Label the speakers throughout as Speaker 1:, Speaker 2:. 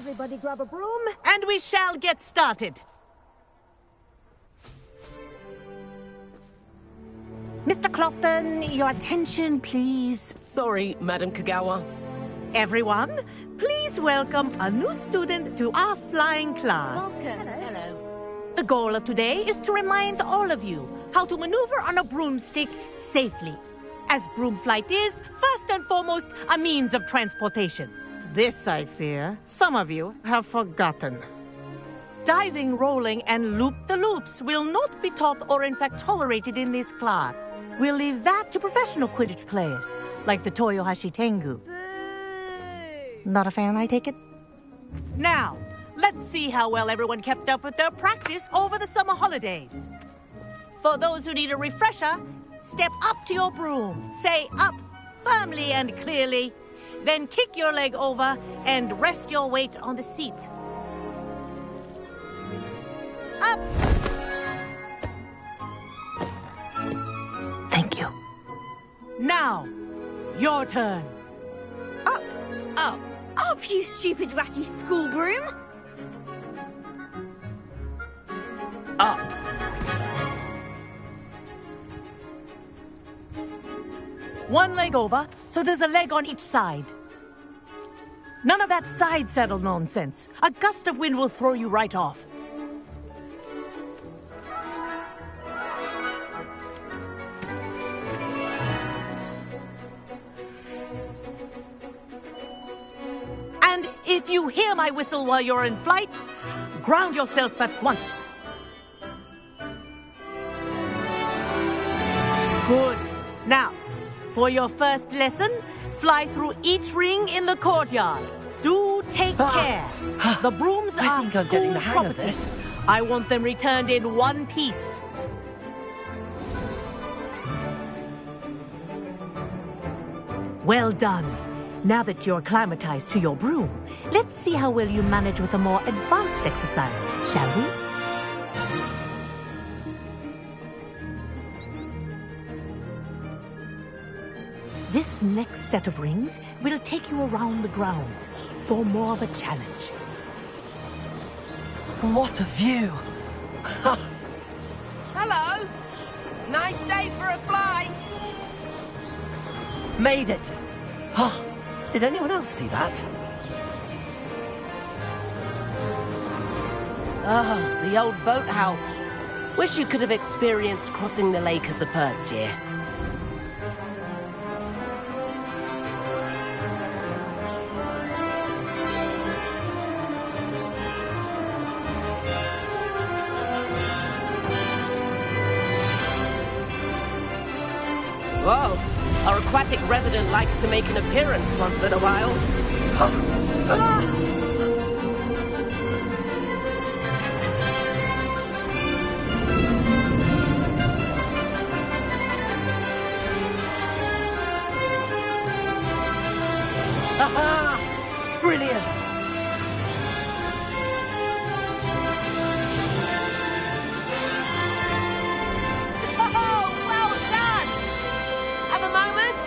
Speaker 1: Everybody grab a broom.
Speaker 2: And we shall get started. Mr. Clopton, your attention, please.
Speaker 3: Sorry, Madam Kagawa.
Speaker 2: Everyone, please welcome a new student to our flying class.
Speaker 1: Welcome.
Speaker 2: Hello. The goal of today is to remind all of you how to maneuver on a broomstick safely, as broom flight is, first and foremost, a means of transportation.
Speaker 4: This, I fear, some of you have forgotten.
Speaker 2: Diving, rolling, and loop-the-loops will not be taught or in fact tolerated in this class. We'll leave that to professional Quidditch players, like the Toyohashi Tengu.
Speaker 1: Boo!
Speaker 2: Not a fan, I take it? Now, let's see how well everyone kept up with their practice over the summer holidays. For those who need a refresher, step up to your broom, say up firmly and clearly, then kick your leg over and rest your weight on the seat. Up! Thank you. Now, your turn.
Speaker 1: Up!
Speaker 2: Up!
Speaker 1: Up, you stupid ratty school broom!
Speaker 3: Up.
Speaker 2: One leg over, so there's a leg on each side. None of that side saddle nonsense. A gust of wind will throw you right off. And if you hear my whistle while you're in flight, ground yourself at once. Good. Now, for your first lesson, fly through each ring in the courtyard. Do take care. The brooms
Speaker 3: I
Speaker 2: are
Speaker 3: think I'm getting
Speaker 2: school
Speaker 3: the hang of
Speaker 2: property.
Speaker 3: this.
Speaker 2: I want them returned in one piece. Well done. Now that you're acclimatized to your broom, let's see how well you manage with a more advanced exercise, shall we? This next set of rings will take you around the grounds for more of a challenge.
Speaker 3: What a view!
Speaker 5: Hello! Nice day for a flight!
Speaker 3: Made it! Oh, did anyone else see that?
Speaker 5: Oh, the old boathouse. Wish you could have experienced crossing the lake as a first year. Whoa! Our aquatic resident likes to make an appearance once in a while. Haha! Brilliant! Oh, well done! Have a moment?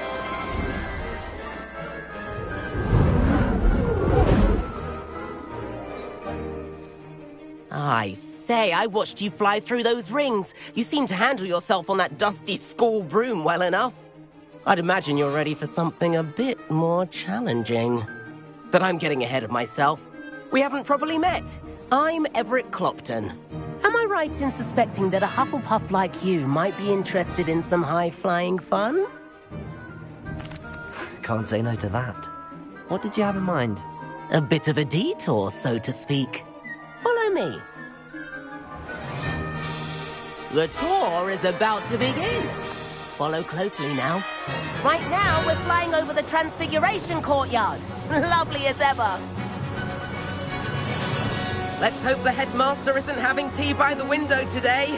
Speaker 5: I say, I watched you fly through those rings. You seem to handle yourself on that dusty school broom well enough. I'd imagine you're ready for something a bit more challenging. But I'm getting ahead of myself. We haven't properly met. I'm Everett Clopton. Am I right in suspecting that a Hufflepuff like you might be interested in some high-flying fun?
Speaker 3: Can't say no to that. What did you have in mind?
Speaker 5: A bit of a detour, so to speak. Follow me. The tour is about to begin. Follow closely now. Right now, we're flying over the Transfiguration Courtyard. Lovely as ever. Let's hope the headmaster isn't having tea by the window today.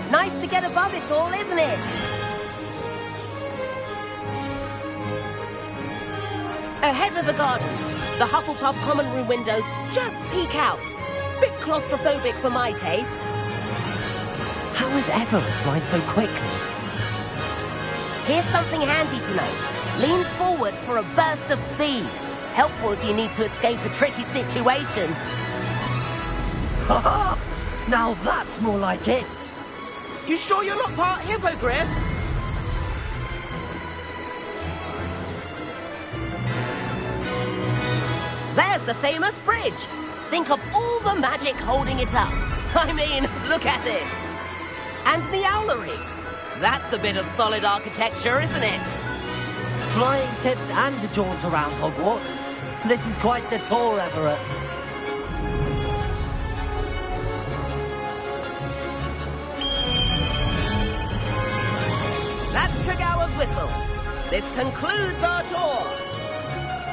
Speaker 5: Nice to get above it all, isn't it? Ahead of the gardens, the Hufflepuff common room windows just peek out. Bit claustrophobic for my taste.
Speaker 3: How is Everett flying so quickly?
Speaker 5: Here's something handy to know. Lean forward for a burst of speed. Helpful if you need to escape a tricky situation.
Speaker 3: Ha! Now that's more like it.
Speaker 5: You sure you're not part hippogriff? There's the famous bridge. Think of all the magic holding it up. I mean, look at it. And the owlery. That's a bit of solid architecture, isn't it?
Speaker 3: Flying tips and a jaunt around Hogwarts. This is quite the tour, Everett.
Speaker 5: That's Kagawa's whistle. This concludes our tour.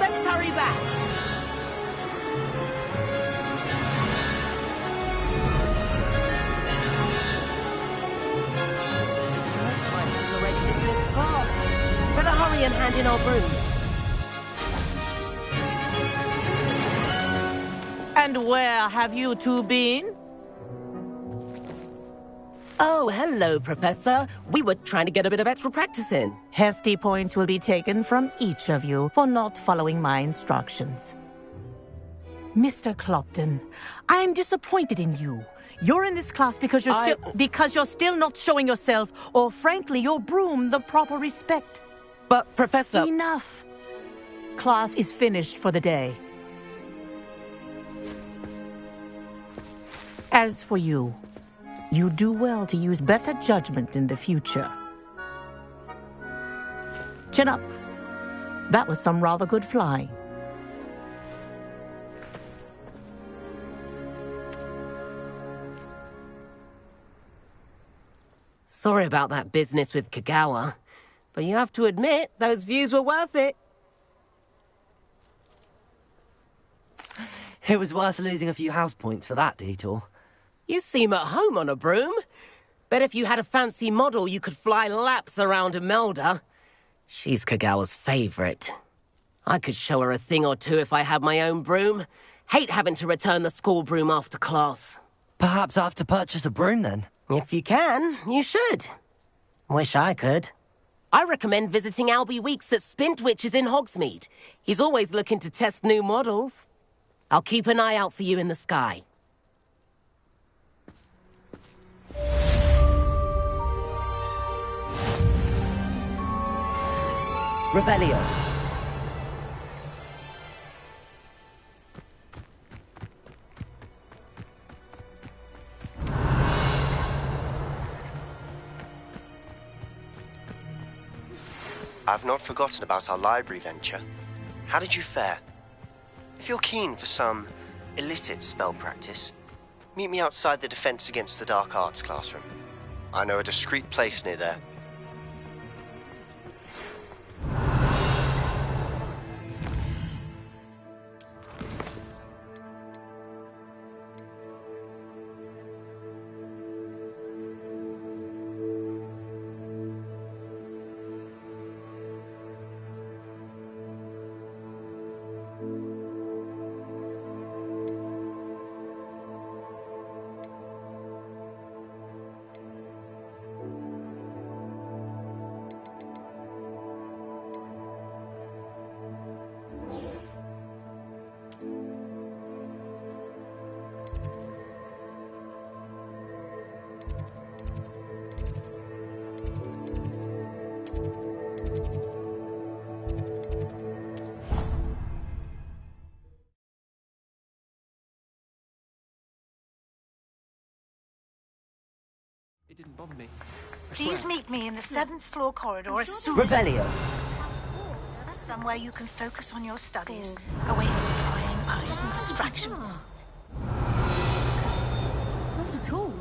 Speaker 5: Let's hurry back. We're ready to drift off. Better hurry and hand in our brooms.
Speaker 2: And where have you two been?
Speaker 5: Oh, hello, Professor. We were trying to get a bit of extra practice in.
Speaker 2: Hefty points will be taken from each of you for not following my instructions. Mr. Clopton, I'm disappointed in you. You're in this class because you're still not showing yourself, or frankly, your broom, the proper respect.
Speaker 5: But, Professor...
Speaker 2: Enough. Class is finished for the day. As for you, you do well to use better judgment in the future. Chin up. That was some rather good flying.
Speaker 5: Sorry about that business with Kagawa, but you have to admit, those views were worth it.
Speaker 3: It was worth losing a few house points for that detour.
Speaker 5: You seem at home on a broom. Bet if you had a fancy model, you could fly laps around Imelda. She's Kagawa's favorite. I could show her a thing or two if I had my own broom. Hate having to return the school broom after class.
Speaker 3: Perhaps I have to purchase a broom then.
Speaker 5: If you can, you should. Wish I could. I recommend visiting Albie Weeks at Spintwitches in Hogsmeade. He's always looking to test new models. I'll keep an eye out for you in the sky.
Speaker 3: Revelio.
Speaker 6: I've not forgotten about our library venture. How did you fare? If you're keen for some illicit spell practice, meet me outside the Defense Against the Dark Arts classroom. I know a discreet place near there.
Speaker 7: It didn't bother me.
Speaker 8: Please meet me in the 7th floor corridor as soon
Speaker 3: Revelio.
Speaker 8: as somewhere you can focus on your studies, away from prying eyes and distractions.
Speaker 1: Not at all.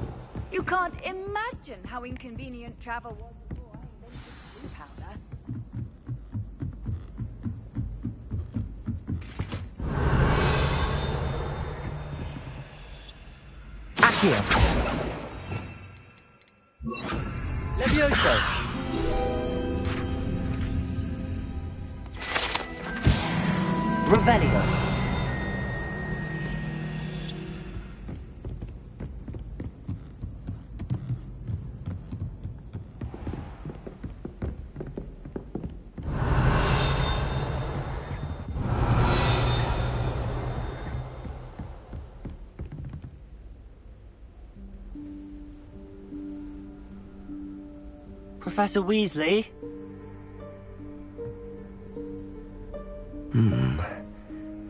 Speaker 1: You can't imagine how inconvenient travel was before I invented blue powder.
Speaker 3: Accio. Levioso. Revelio. Professor Weasley?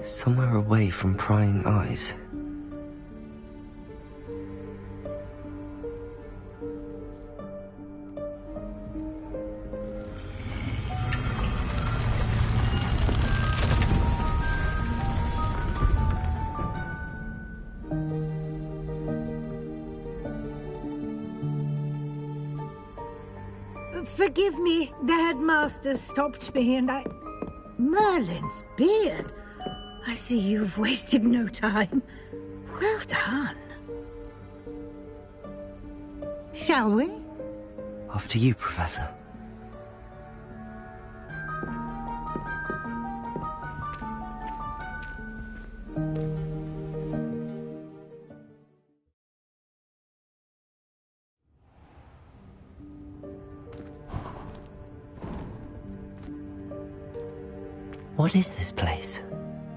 Speaker 7: Somewhere away from prying eyes.
Speaker 9: Forgive me, the headmaster stopped me and I... Merlin's beard. I see you've wasted no time. Well done. Shall we?
Speaker 7: After you, Professor. What is this place?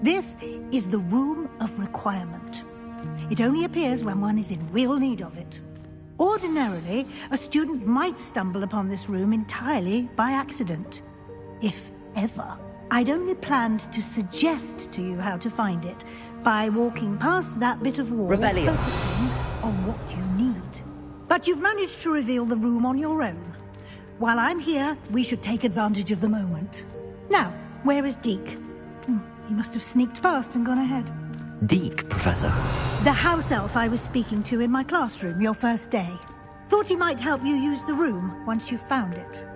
Speaker 9: This is the Room of Requirement. It only appears when one is in real need of it. Ordinarily, a student might stumble upon this room entirely by accident. If ever. I'd only planned to suggest to you how to find it by walking past that bit of wall,
Speaker 3: Revelio.
Speaker 9: focusing on what you need. But you've managed to reveal the room on your own. While I'm here, we should take advantage of the moment. Now, where is Deke? He must have sneaked past and gone ahead.
Speaker 7: Deke, Professor.
Speaker 9: The house elf I was speaking to in my classroom your first day. Thought he might help you use the room once you've found it.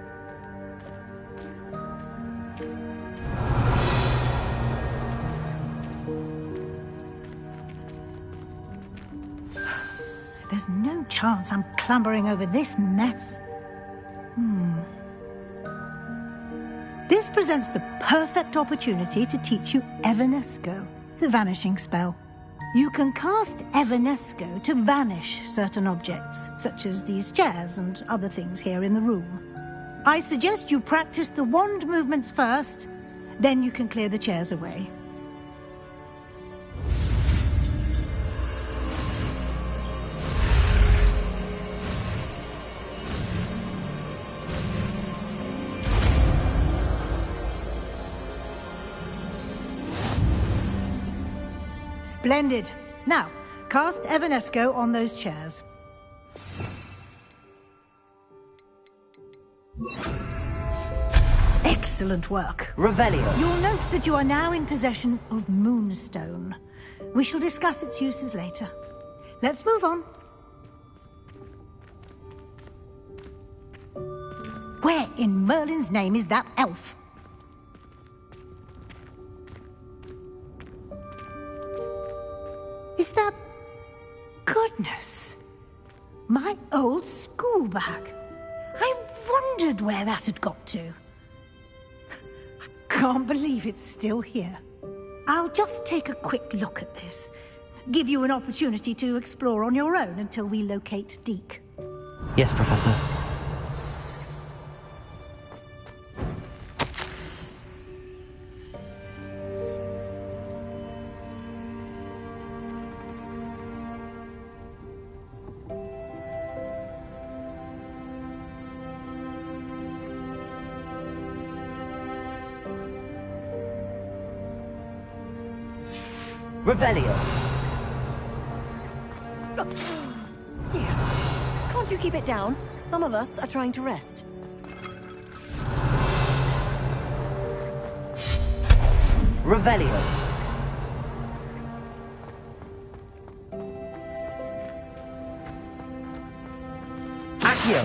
Speaker 9: There's no chance I'm clambering over this mess. This presents the perfect opportunity to teach you Evanesco, the vanishing spell. You can cast Evanesco to vanish certain objects, such as these chairs and other things here in the room. I suggest you practice the wand movements first, then you can clear the chairs away. Splendid. Now, cast Evanesco on those chairs. Excellent work.
Speaker 3: Revelio.
Speaker 9: You'll note that you are now in possession of Moonstone. We shall discuss its uses later. Let's move on. Where in Merlin's name is that elf? Is that... Goodness. My old school bag. I wondered where that had got to. I can't believe it's still here. I'll just take a quick look at this. Give you an opportunity to explore on your own until we locate Deke.
Speaker 7: Yes, Professor.
Speaker 3: Revelio.
Speaker 10: Dear, can't you keep it down? Some of us are trying to rest.
Speaker 3: Revelio. Accio.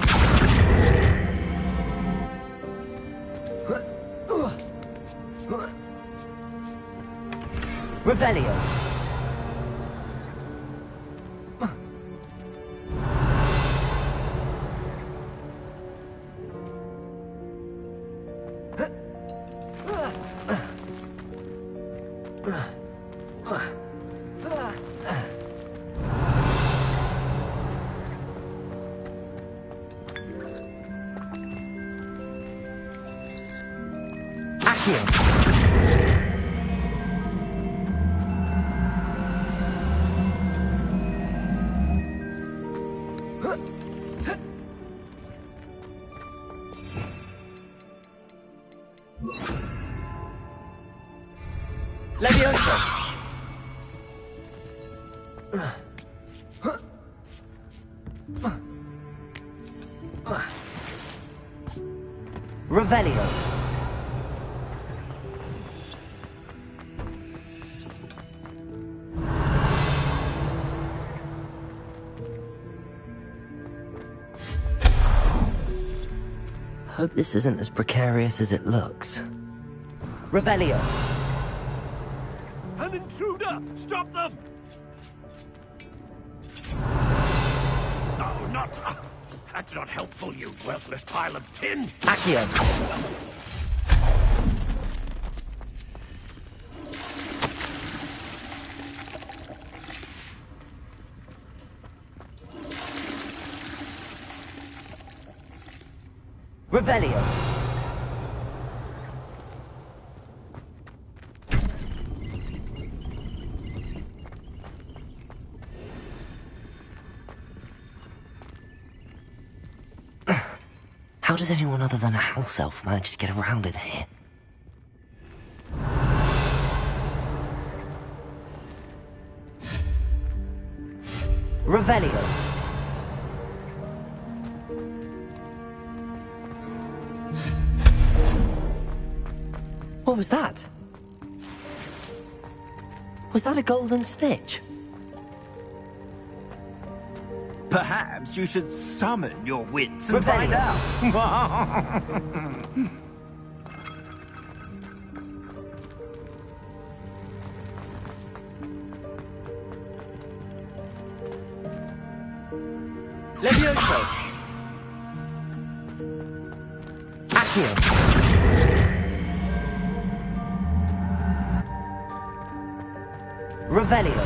Speaker 3: Revelio. Accio. Levioso! Revelio.
Speaker 7: Hope this isn't as precarious as it looks.
Speaker 3: Revelio.
Speaker 11: An intruder! Stop them! No, not... That's not helpful, you worthless pile of tin!
Speaker 3: Accio. Revelio.
Speaker 7: How does anyone other than a house elf manage to get around in here?
Speaker 3: Revelio. What was that? Was that a golden snitch?
Speaker 11: Perhaps you should summon your wits and
Speaker 3: Revelio.
Speaker 11: find out.
Speaker 3: Levioso. Accio. Revelio.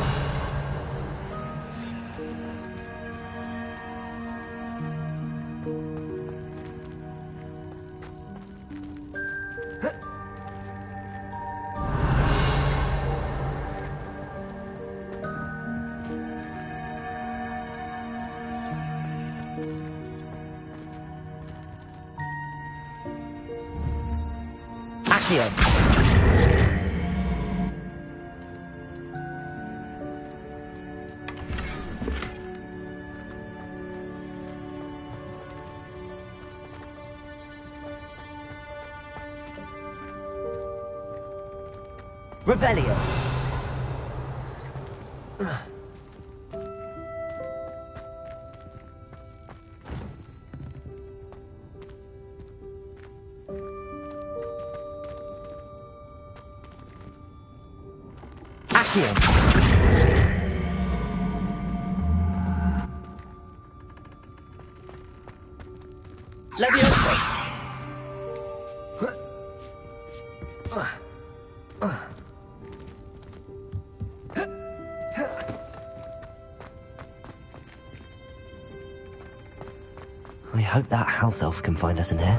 Speaker 3: Accio. Revelio. Accio. Levioso.
Speaker 7: I hope that house elf can find us in here.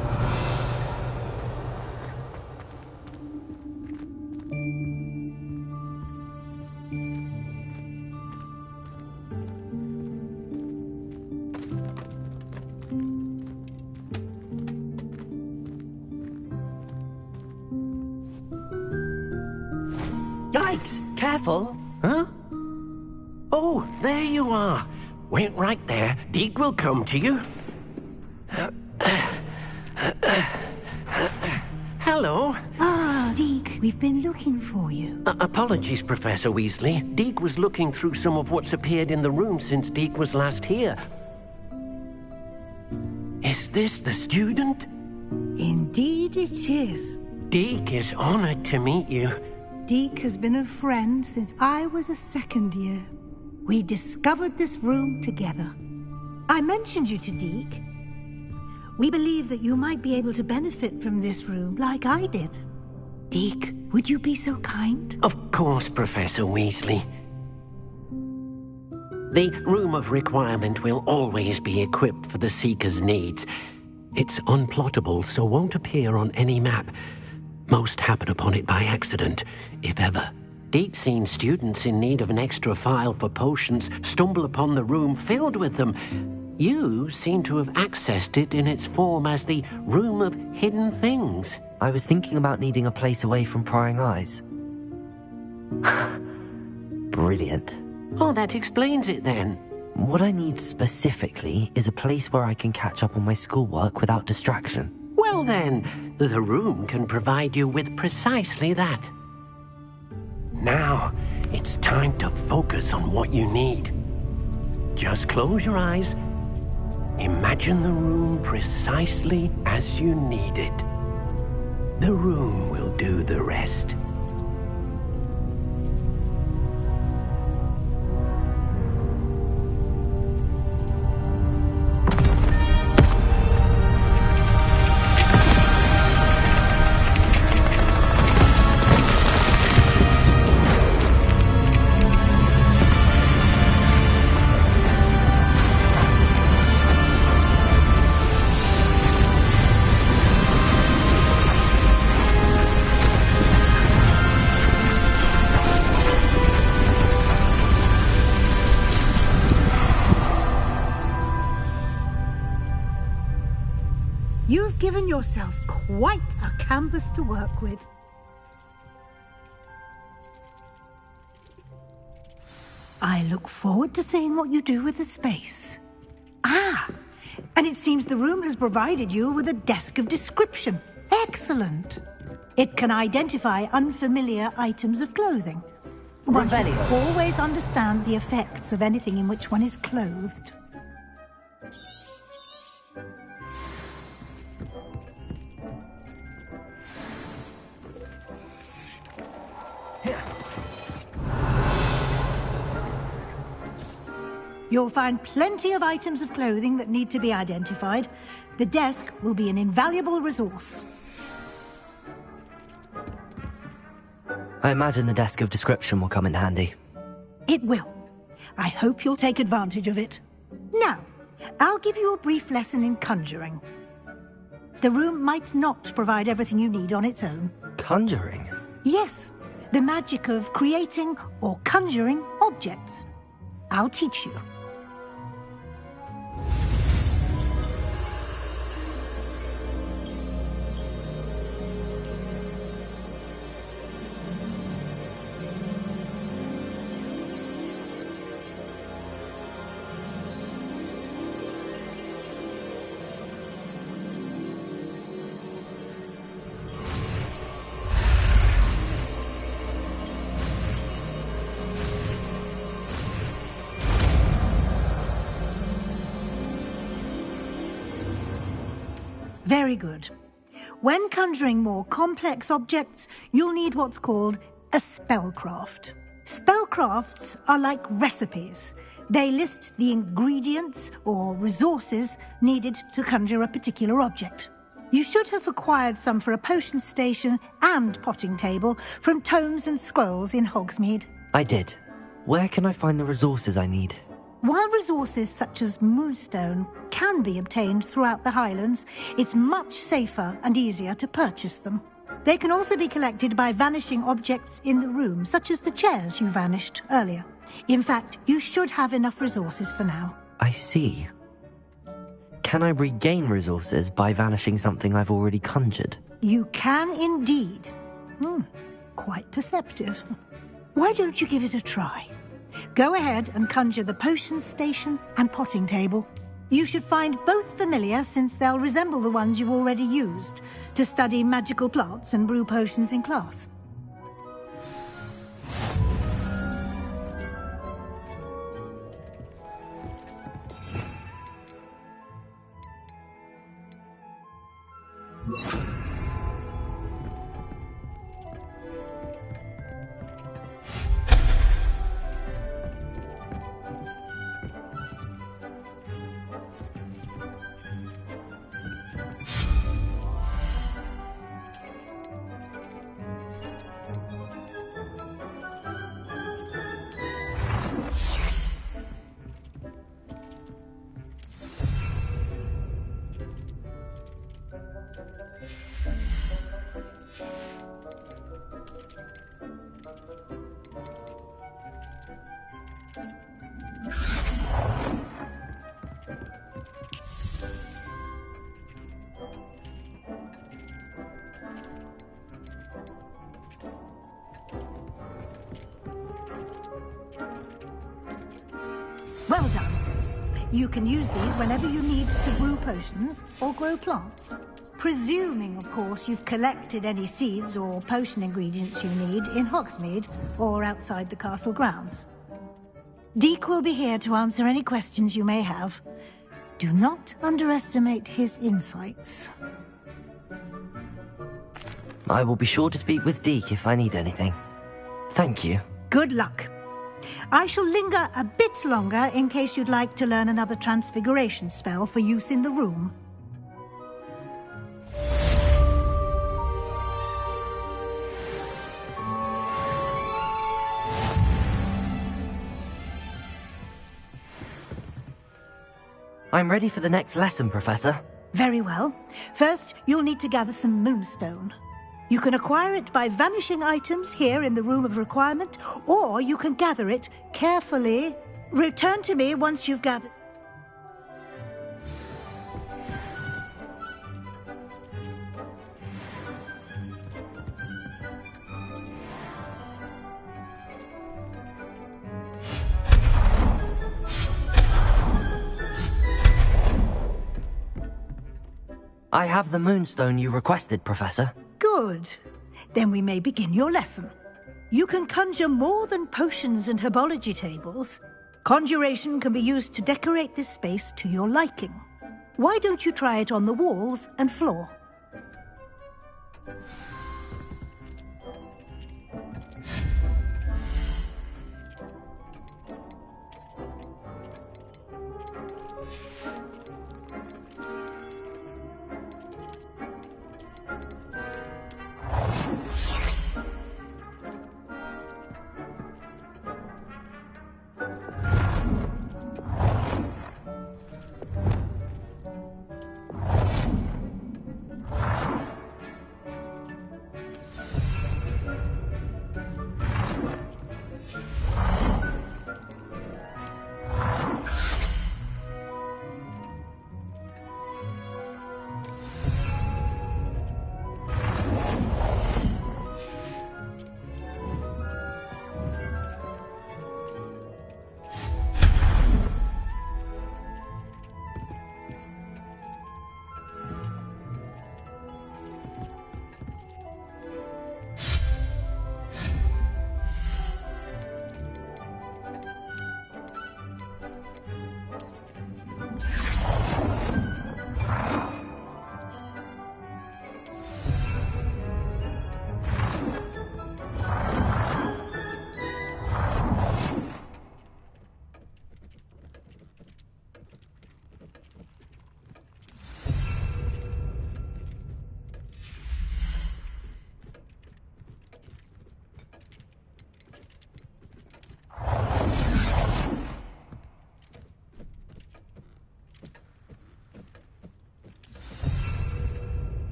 Speaker 3: Yikes! Careful!
Speaker 12: Huh? Oh, there you are. Wait right there. Deke will come to you. Hello.
Speaker 9: Ah, Deke, we've been looking for you.
Speaker 12: Apologies, Professor Weasley. Deke was looking through some of what's appeared in the room since Deke was last here. Is this the student?
Speaker 9: Indeed it is.
Speaker 12: Deke is honored to meet you.
Speaker 9: Deke has been a friend since I was a second year. We discovered this room together. I mentioned you to Deke. We believe that you might be able to benefit from this room like I did. Deke, would you be so kind?
Speaker 12: Of course, Professor Weasley. The Room of Requirement will always be equipped for the Seeker's needs. It's unplottable, so won't appear on any map. Most happen upon it by accident, if ever. Deke's seen students in need of an extra file for potions stumble upon the room filled with them. You seem to have accessed it in its form as the Room of Hidden Things.
Speaker 7: I was thinking about needing a place away from prying eyes. Brilliant.
Speaker 12: Oh, that explains it then.
Speaker 7: What I need specifically is a place where I can catch up on my schoolwork without distraction.
Speaker 12: Well then, the room can provide you with precisely that. Now, it's time to focus on what you need. Just close your eyes. Imagine the room precisely as you need it. The room will do the rest.
Speaker 9: You've given yourself quite a canvas to work with. I look forward to seeing what you do with the space. Ah, and it seems the room has provided you with a desk of description. Excellent. It can identify unfamiliar items of clothing. One should always understand the effects of anything in which one is clothed. You'll find plenty of items of clothing that need to be identified. The desk will be an invaluable resource.
Speaker 7: I imagine the desk of description will come in handy.
Speaker 9: It will. I hope you'll take advantage of it. Now, I'll give you a brief lesson in conjuring. The room might not provide everything you need on its own.
Speaker 7: Conjuring?
Speaker 9: Yes, the magic of creating or conjuring objects. I'll teach you. Very good. When conjuring more complex objects, you'll need what's called a spellcraft. Spellcrafts are like recipes. They list the ingredients or resources needed to conjure a particular object. You should have acquired some for a potion station and potting table from tomes and scrolls in Hogsmeade.
Speaker 7: I did. Where can I find the resources I need?
Speaker 9: While resources such as moonstone can be obtained throughout the Highlands, it's much safer and easier to purchase them. They can also be collected by vanishing objects in the room, such as the chairs you vanished earlier. In fact, you should have enough resources for now.
Speaker 7: I see. Can I regain resources by vanishing something I've already conjured?
Speaker 9: You can indeed. Quite perceptive. Why don't you give it a try? Go ahead and conjure the potion station and potting table. You should find both familiar, since they'll resemble the ones you've already used to study magical plants and brew potions in class. Well done. You can use these whenever you need to brew potions or grow plants. Presuming, of course, you've collected any seeds or potion ingredients you need in Hogsmeade or outside the castle grounds. Deke will be here to answer any questions you may have. Do not underestimate his insights.
Speaker 7: I will be sure to speak with Deke if I need anything. Thank you.
Speaker 9: Good luck. I shall linger a bit longer in case you'd like to learn another transfiguration spell for use in the room.
Speaker 7: I'm ready for the next lesson, Professor.
Speaker 9: Very well. First, you'll need to gather some moonstone. You can acquire it by vanishing items here in the Room of Requirement, or you can gather it carefully. Return to me once you've gathered...
Speaker 7: I have the moonstone you requested, Professor.
Speaker 9: Good. Then we may begin your lesson. You can conjure more than potions and herbology tables. Conjuration can be used to decorate this space to your liking. Why don't you try it on the walls and floor?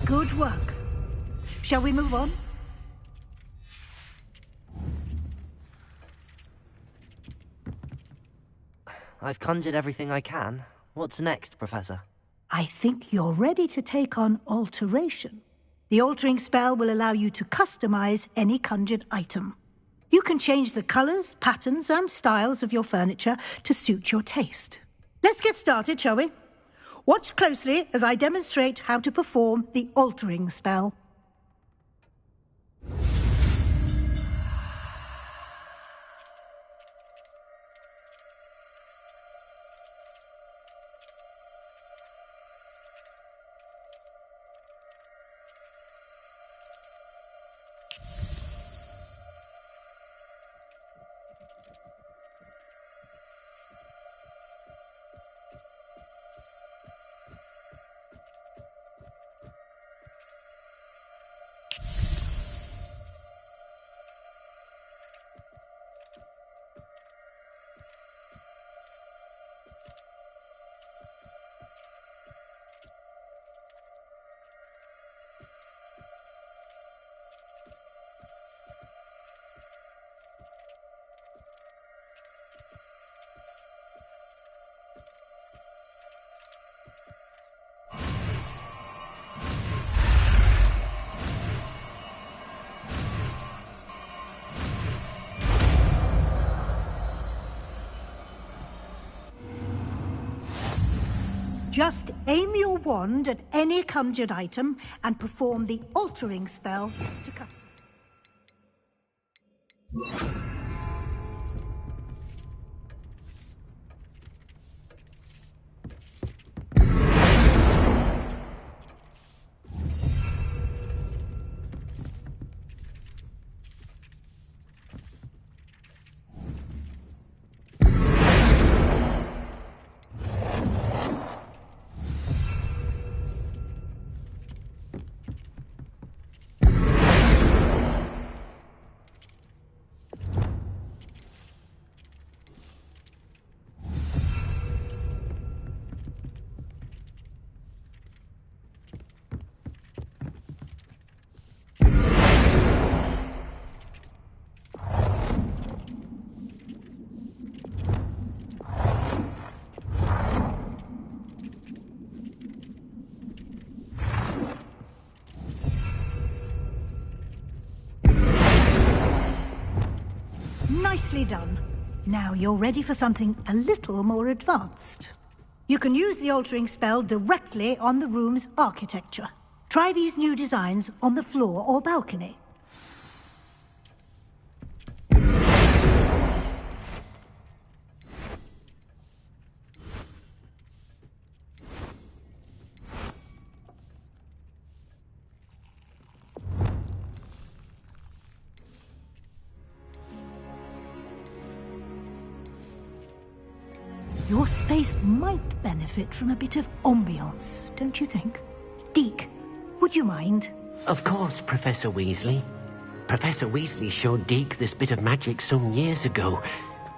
Speaker 9: Good work. Shall we move on?
Speaker 7: I've conjured everything I can. What's next, Professor?
Speaker 9: I think you're ready to take on alteration. The altering spell will allow you to customize any conjured item. You can change the colors, patterns, and styles of your furniture to suit your taste. Let's get started, shall we? Watch closely as I demonstrate how to perform the altering spell. Just aim your wand at any conjured item and perform the altering spell to custom. Nicely done. Now you're ready for something a little more advanced. You can use the altering spell directly on the room's architecture. Try these new designs on the floor or balcony. Your space might benefit from a bit of ambiance, don't you think? Deke, would you mind?
Speaker 12: Of course, Professor Weasley. Professor Weasley showed Deke this bit of magic some years ago.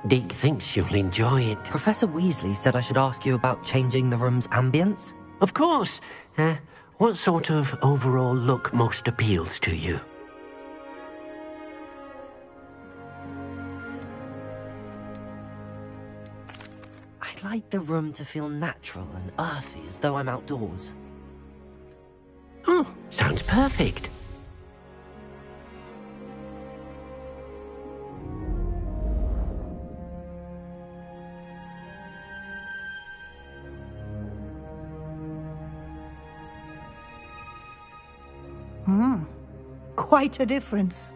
Speaker 12: Deke thinks you'll enjoy it.
Speaker 7: Professor Weasley said I should ask you about changing the room's ambience?
Speaker 12: Of course. What sort of overall look most appeals to you?
Speaker 7: I'd like the room to feel natural and earthy, as though I'm outdoors.
Speaker 12: Oh, sounds perfect.
Speaker 9: Quite a difference.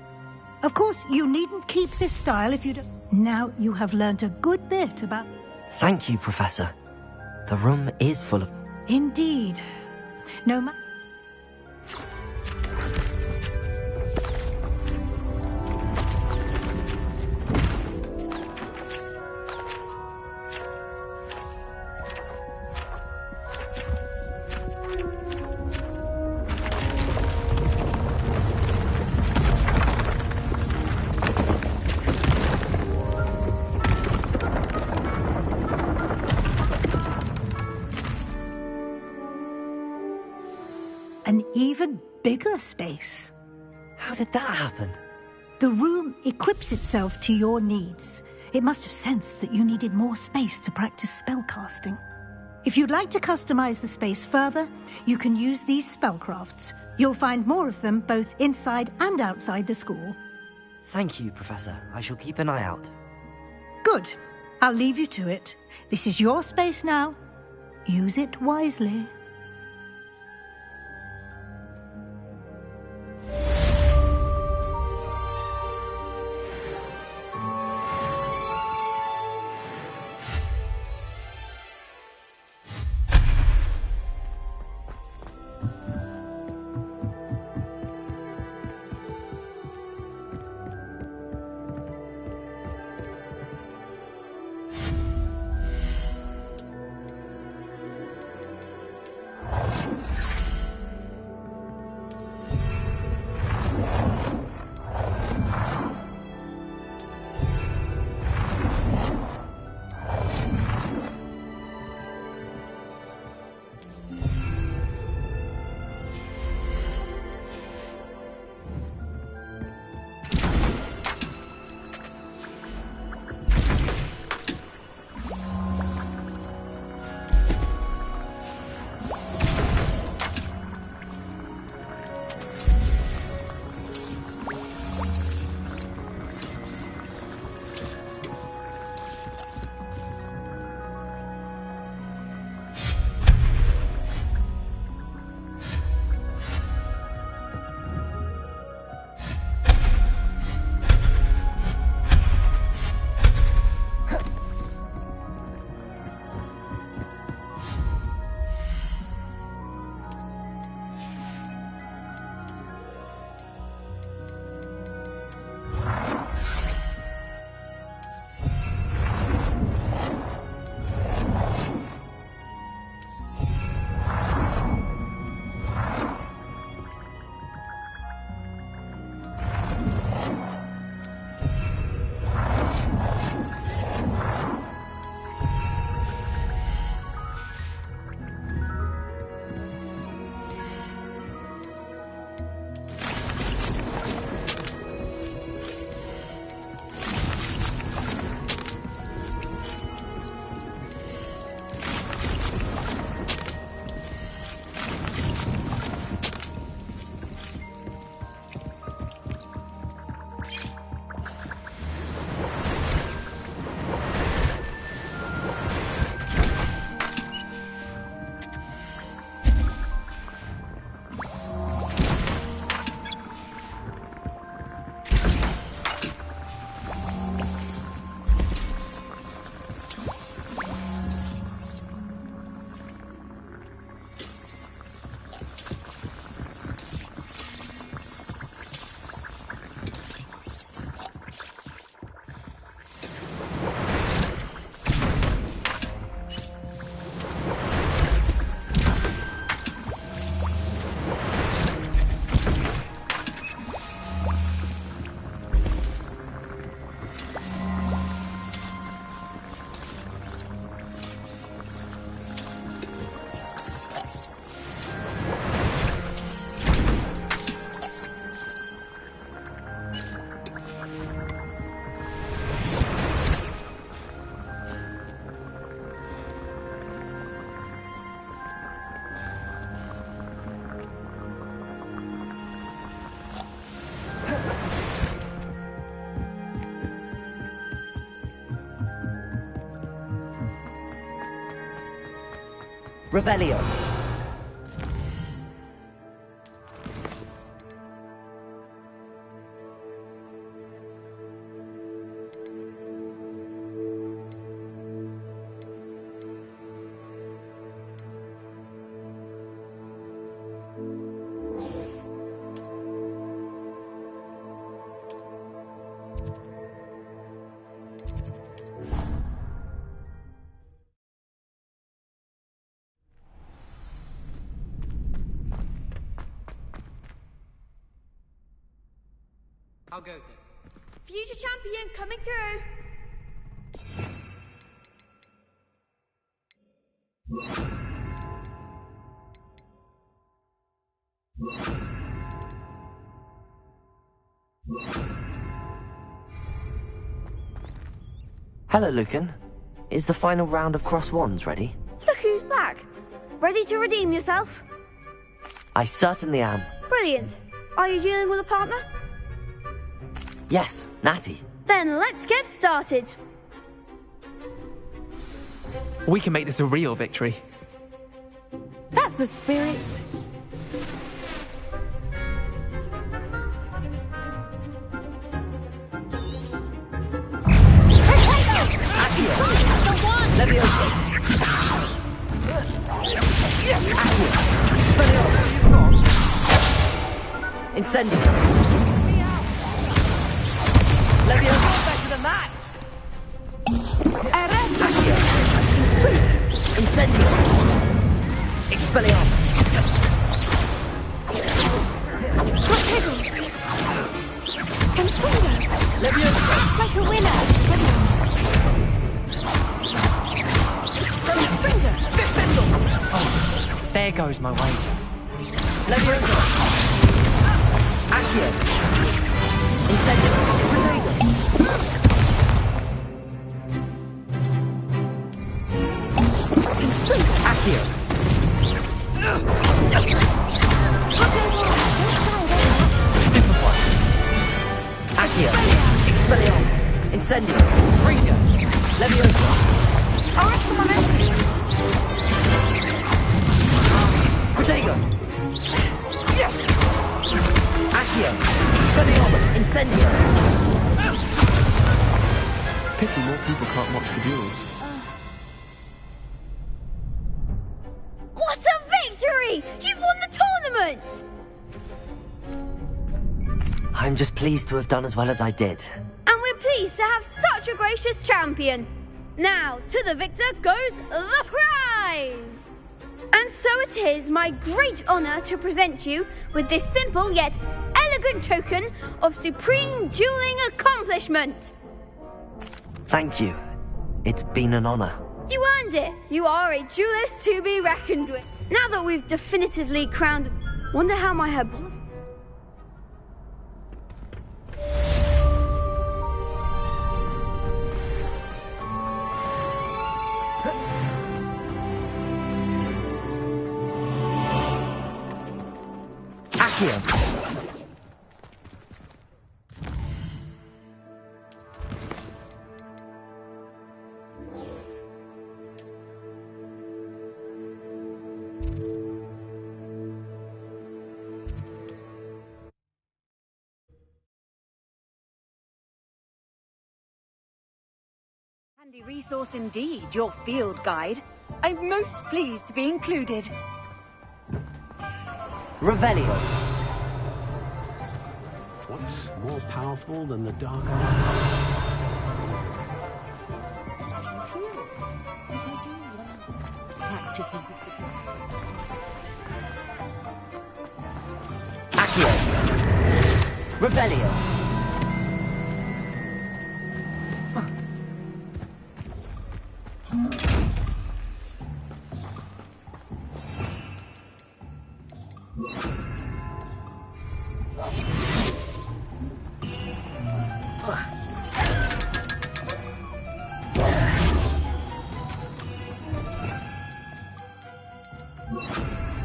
Speaker 9: Of course, you needn't keep this style if you don't... Now you have learnt a good bit about...
Speaker 7: Thank you, Professor. The room is full of...
Speaker 9: Indeed. No matter... An even bigger space.
Speaker 7: How did that happen?
Speaker 9: The room equips itself to your needs. It must have sensed that you needed more space to practice spellcasting. If you'd like to customize the space further, you can use these spellcrafts. You'll find more of them both inside and outside the school.
Speaker 7: Thank you, Professor. I shall keep an eye out.
Speaker 9: Good. I'll leave you to it. This is your space now. Use it wisely.
Speaker 3: Revelio.
Speaker 13: How goes it?
Speaker 14: Future champion coming through.
Speaker 7: Hello, Lucan. Is the final round of cross wands ready?
Speaker 14: Look who's back. Ready to redeem yourself?
Speaker 7: I certainly am.
Speaker 14: Brilliant. Are you dealing with a partner?
Speaker 7: Yes, Natty.
Speaker 14: Then let's get started.
Speaker 13: We can make this a real victory.
Speaker 10: That's the spirit.
Speaker 7: Incendio.
Speaker 2: Better than that.
Speaker 7: Incendio. Expelliarmus.
Speaker 10: Confringo. It's like a winner. Confringo.
Speaker 13: Oh, there goes my wager.
Speaker 7: Accio. Incendio. Accio. Accio. Expelliarmus. Incendio. Confringo. Leviosa. Protego. Accio. Expelliarmus. Incendio.
Speaker 13: Pity more people can't watch the duels.
Speaker 14: What a victory! You've won the tournament!
Speaker 7: I'm just pleased to have done as well as I did.
Speaker 14: And we're pleased to have such a gracious champion. Now, to the victor goes the prize! And so it is my great honor to present you with this simple yet elegant token of supreme dueling accomplishment.
Speaker 7: Thank you. It's been an honor.
Speaker 14: You earned it. You are a duelist to be reckoned with. Now that we've definitively crowned it, wonder how my herbal...
Speaker 7: Accio.
Speaker 1: Handy resource indeed, your field guide. I'm most pleased to be included.
Speaker 7: Revelio.
Speaker 12: What's more powerful than the dark arts?
Speaker 1: Practices.
Speaker 7: Accio. Revelio.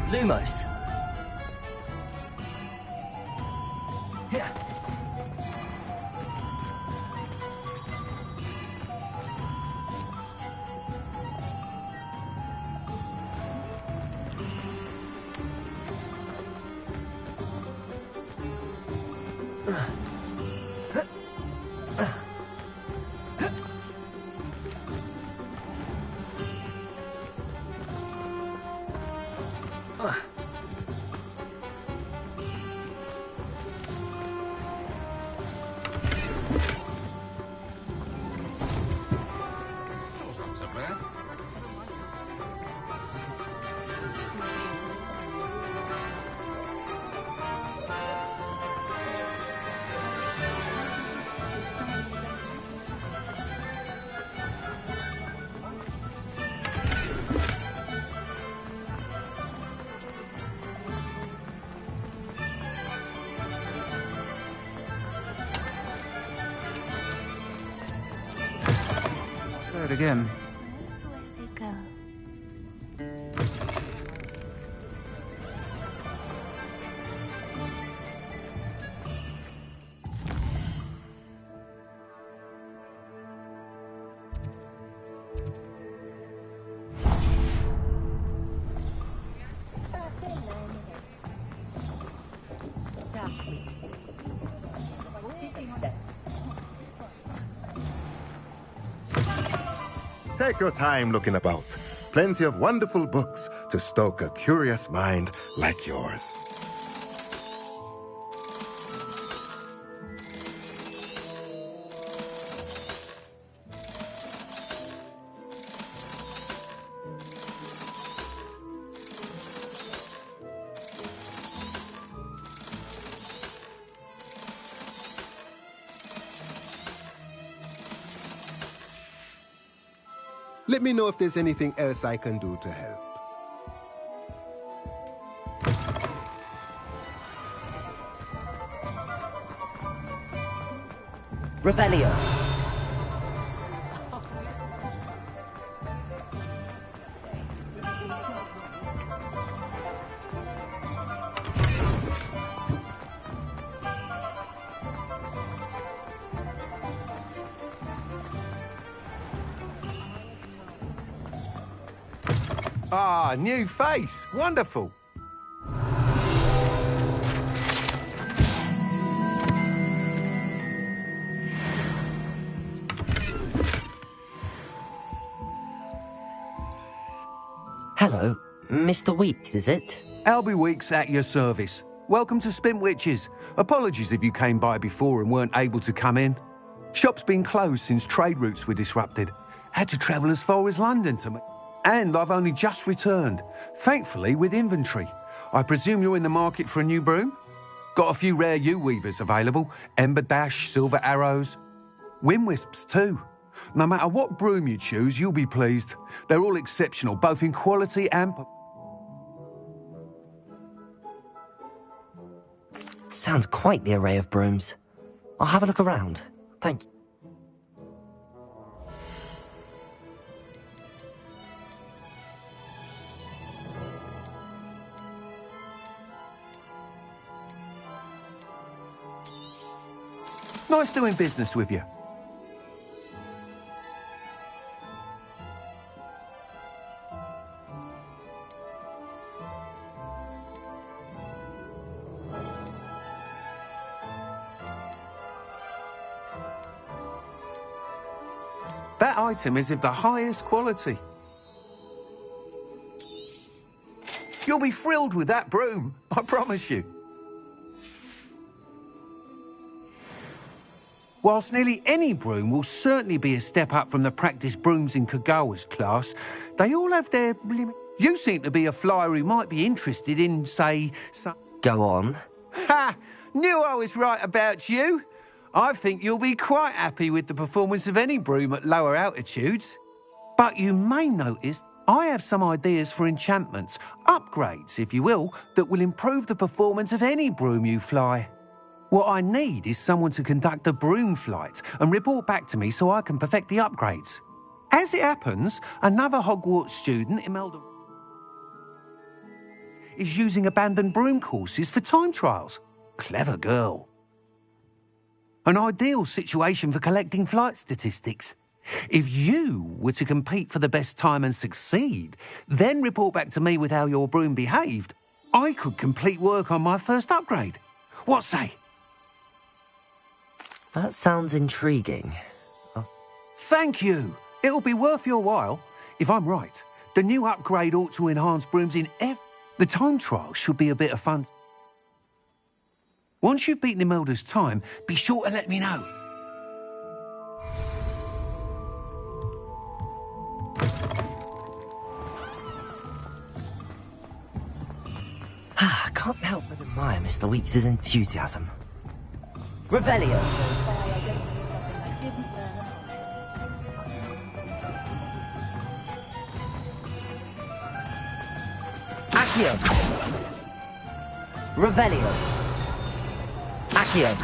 Speaker 7: Lumos.
Speaker 15: it again.
Speaker 16: Take your time looking about. Plenty of wonderful books to stoke a curious mind like yours. Let me know if there's anything else I can do to help.
Speaker 3: Revelio.
Speaker 17: Ah, new face. Wonderful.
Speaker 7: Hello, Mr. Weeks, is it?
Speaker 17: Albie Weeks at your service. Welcome to Spintwitches. Apologies if you came by before and weren't able to come in. Shop's been closed since trade routes were disrupted. Had to travel as far as London to... And I've only just returned, thankfully with inventory. I presume you're in the market for a new broom? Got a few rare U-weavers available, Ember Dash, Silver Arrows, Wind Wisps too. No matter what broom you choose, you'll be pleased. They're all exceptional, both in quality and...
Speaker 7: Sounds quite the array of brooms. I'll have a look around. Thank you.
Speaker 17: Nice doing business with you. That item is of the highest quality. You'll be thrilled with that broom, I promise you. Whilst nearly any broom will certainly be a step up from the practice brooms in Kagawa's class, they all have their limit. You seem to be a flyer who might be interested in, say...
Speaker 7: Go on.
Speaker 17: Ha! Knew I was right about you. I think you'll be quite happy with the performance of any broom at lower altitudes. But you may notice I have some ideas for enchantments, upgrades, if you will, that will improve the performance of any broom you fly. What I need is someone to conduct a broom flight and report back to me so I can perfect the upgrades. As it happens, another Hogwarts student, Imelda, is using abandoned broom courses for time trials. Clever girl. An ideal situation for collecting flight statistics. If you were to compete for the best time and succeed, then report back to me with how your broom behaved, I could complete work on my first upgrade. What say?
Speaker 7: That sounds intriguing.
Speaker 17: Thank you. It'll be worth your while. If I'm right, the new upgrade ought to enhance brooms in The time trial should be a bit of fun. Once you've beaten Imelda's time, be sure to let me know.
Speaker 7: I can't help but admire Mr. Weeks' enthusiasm. Revelio. Accio. Revelio. Accio.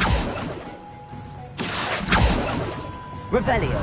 Speaker 7: Revelio.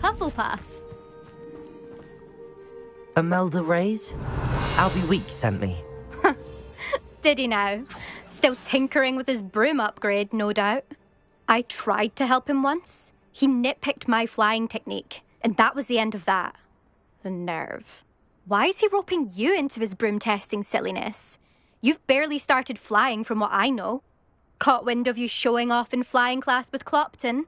Speaker 15: Hufflepuff.
Speaker 7: Imelda Reyes? Albie Week sent me.
Speaker 15: Did he now? Still tinkering with his broom upgrade, no doubt. I tried to help him once. He nitpicked my flying technique, and that was the end of that. The nerve. Why is he roping you into his broom testing silliness? You've barely started flying from what I know. Caught wind of you showing off in flying class with Clopton.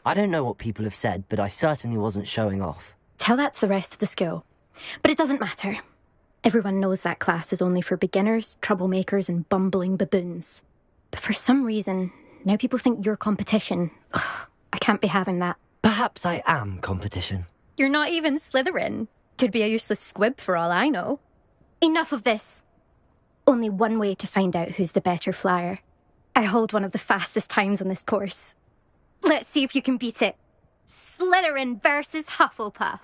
Speaker 7: I don't know what people have said, but I certainly wasn't showing off.
Speaker 15: Tell that to the rest of the school. But it doesn't matter. Everyone knows that class is only for beginners, troublemakers, and bumbling baboons. But for some reason, now people think you're competition. Ugh, I can't be having that.
Speaker 7: Perhaps I am competition.
Speaker 15: You're not even Slytherin. Could be a useless squib for all I know. Enough of this. Only one way to find out who's the better flyer. I hold one of the fastest times on this course. Let's see if you can beat it. Slytherin versus Hufflepuff.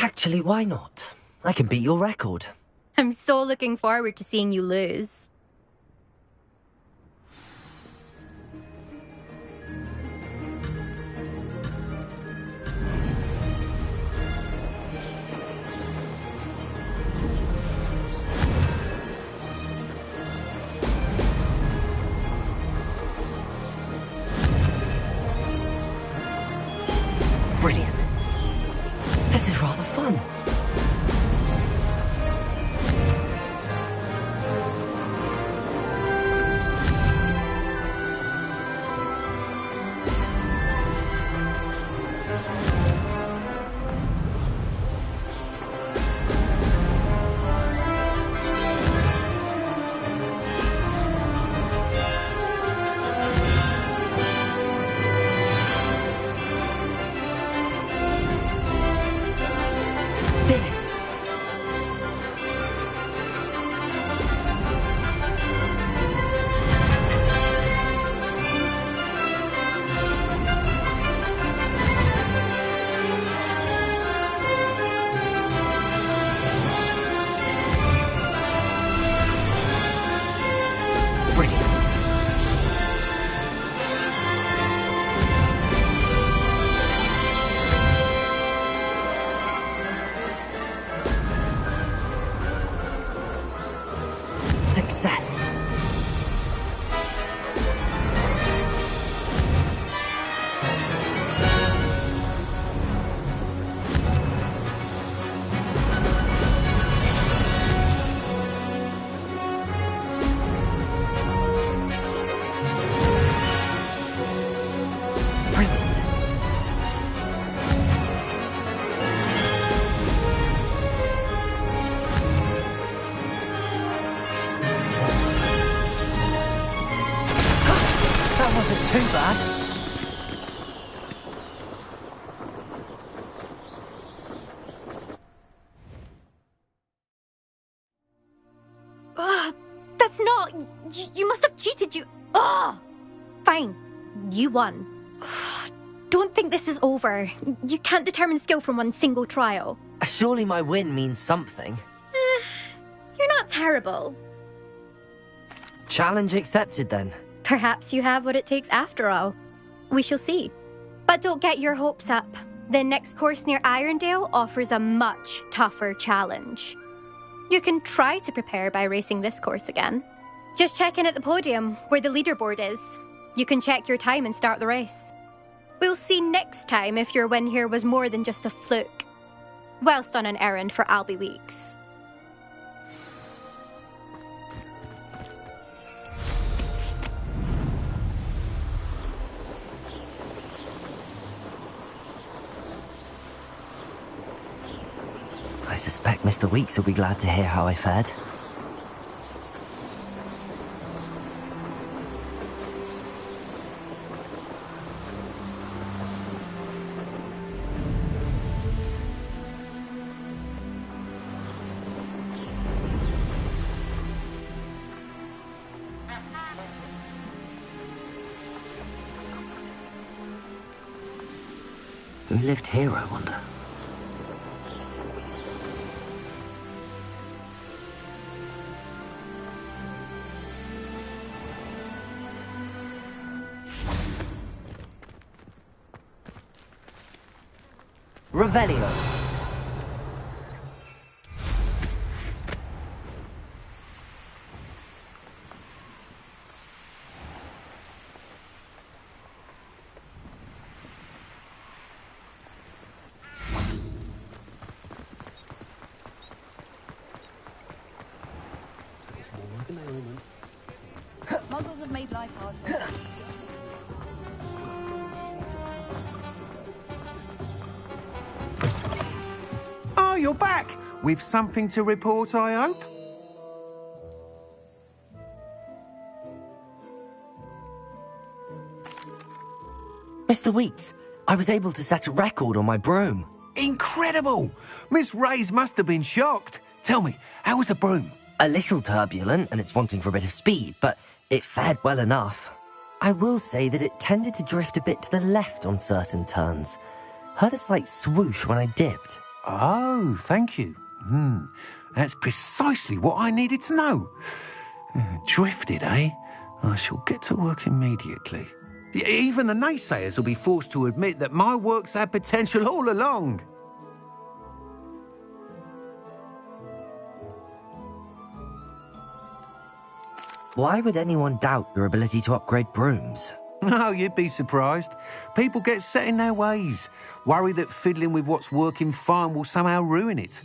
Speaker 7: Actually, why not? I can beat your record.
Speaker 15: I'm so looking forward to seeing you lose.
Speaker 7: Brilliant. This is rather fun. Success. Wasn't too bad.
Speaker 15: That's not... You must have cheated, you... Fine. You won. Don't think this is over. You can't determine skill from one single trial.
Speaker 7: Surely my win means something.
Speaker 15: You're not terrible.
Speaker 7: Challenge accepted then.
Speaker 15: Perhaps you have what it takes after all. We shall see. But don't get your hopes up. The next course near Irondale offers a much tougher challenge. You can try to prepare by racing this course again. Just check in at the podium, where the leaderboard is. You can check your time and start the race. We'll see next time if your win here was more than just a fluke. Whilst on an errand for Albie Weeks.
Speaker 7: I suspect Mr. Weeks will be glad to hear how I fared. Who lived here, I wonder? Revelio.
Speaker 1: Muggles have made life hard.
Speaker 17: Oh, you're back! With something to report, I hope?
Speaker 7: Mr. Weeks, I was able to set a record on my broom.
Speaker 17: Incredible! Miss Reyes must have been shocked. Tell me, how was the broom?
Speaker 7: A little turbulent, and it's wanting for a bit of speed, but it fared well enough. I will say that it tended to drift a bit to the left on certain turns. Heard a slight swoosh when I dipped.
Speaker 17: Oh, thank you. That's precisely what I needed to know. Drifted, eh? I shall get to work immediately. Even the naysayers will be forced to admit that my work's had potential all along.
Speaker 7: Why would anyone doubt your ability to upgrade brooms?
Speaker 17: No, you'd be surprised. People get set in their ways, worry that fiddling with what's working fine will somehow ruin it.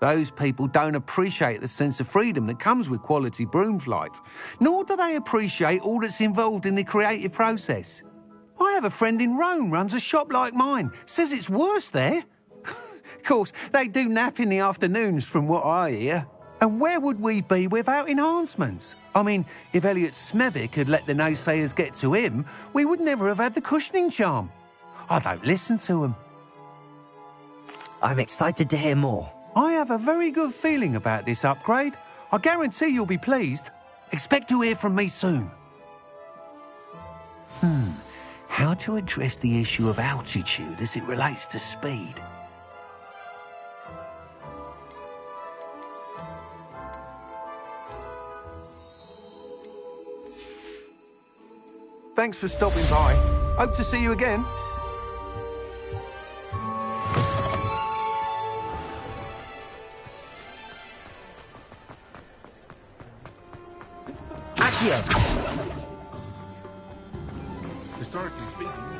Speaker 17: Those people don't appreciate the sense of freedom that comes with quality broom flight, nor do they appreciate all that's involved in the creative process. I have a friend in Rome runs a shop like mine, says it's worse there. Of course, they do nap in the afternoons from what I hear. And where would we be without enhancements? I mean, if Elliot Smethwick had let the naysayers get to him, we would never have had the cushioning charm. I don't listen to them.
Speaker 7: I'm excited to hear more.
Speaker 17: I have a very good feeling about this upgrade. I guarantee you'll be pleased. Expect to hear from me soon. How to address the issue of altitude as it relates to speed? Thanks for stopping by. Hope to see you again.
Speaker 7: Accio!
Speaker 16: Historically speaking,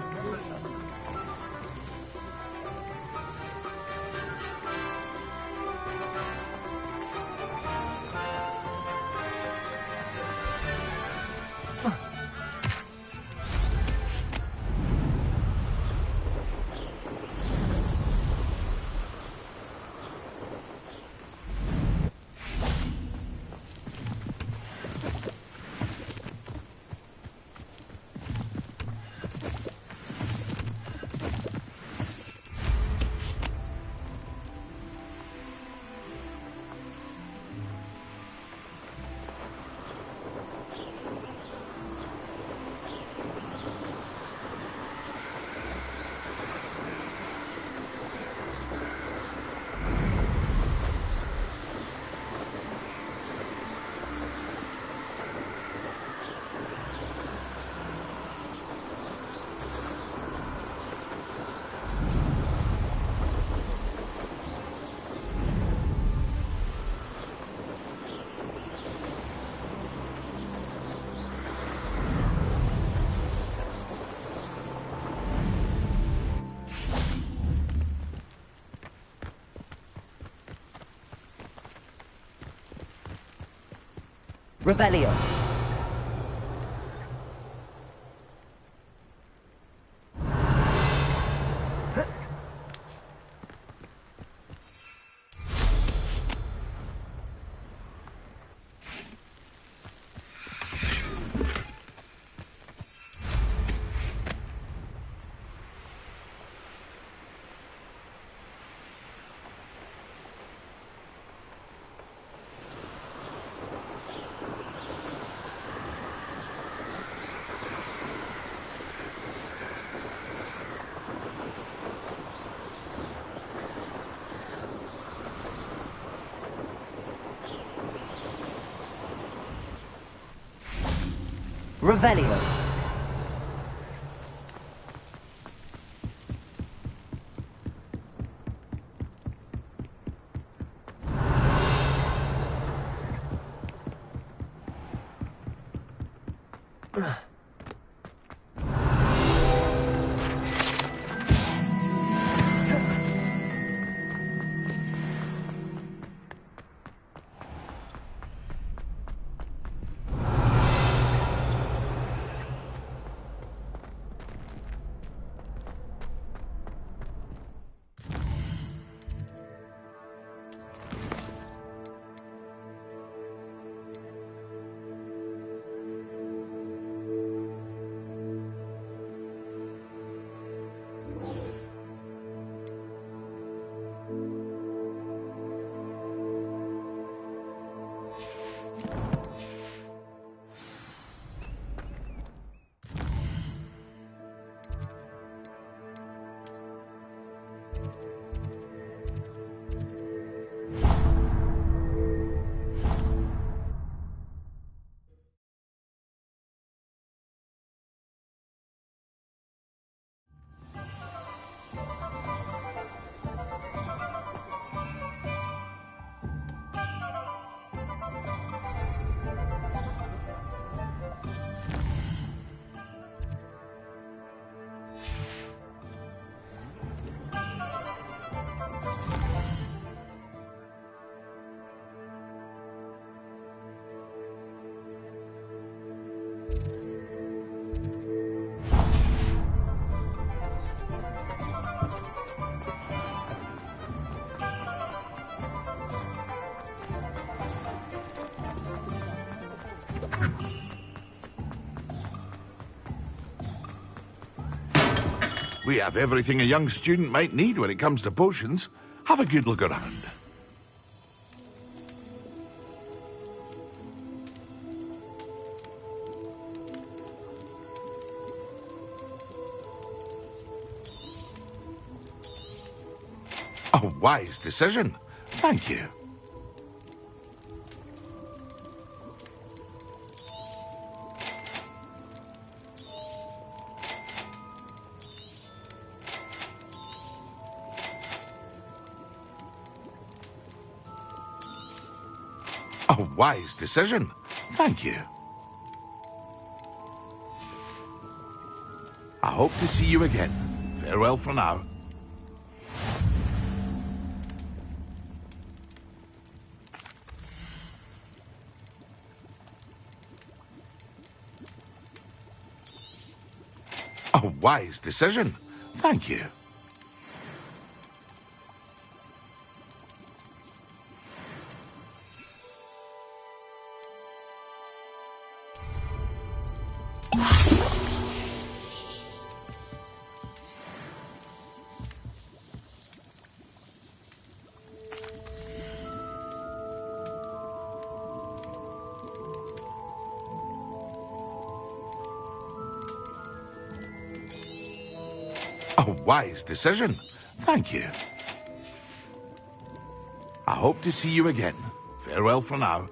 Speaker 7: Revelio. Revelio.
Speaker 18: We have everything a young student might need when it comes to potions. Have a good look around. A wise decision. Thank you. A wise decision. Thank you. I hope to see you again. Farewell for now. A wise decision. Thank you. A wise decision. Thank you. I hope to see you again. Farewell for now.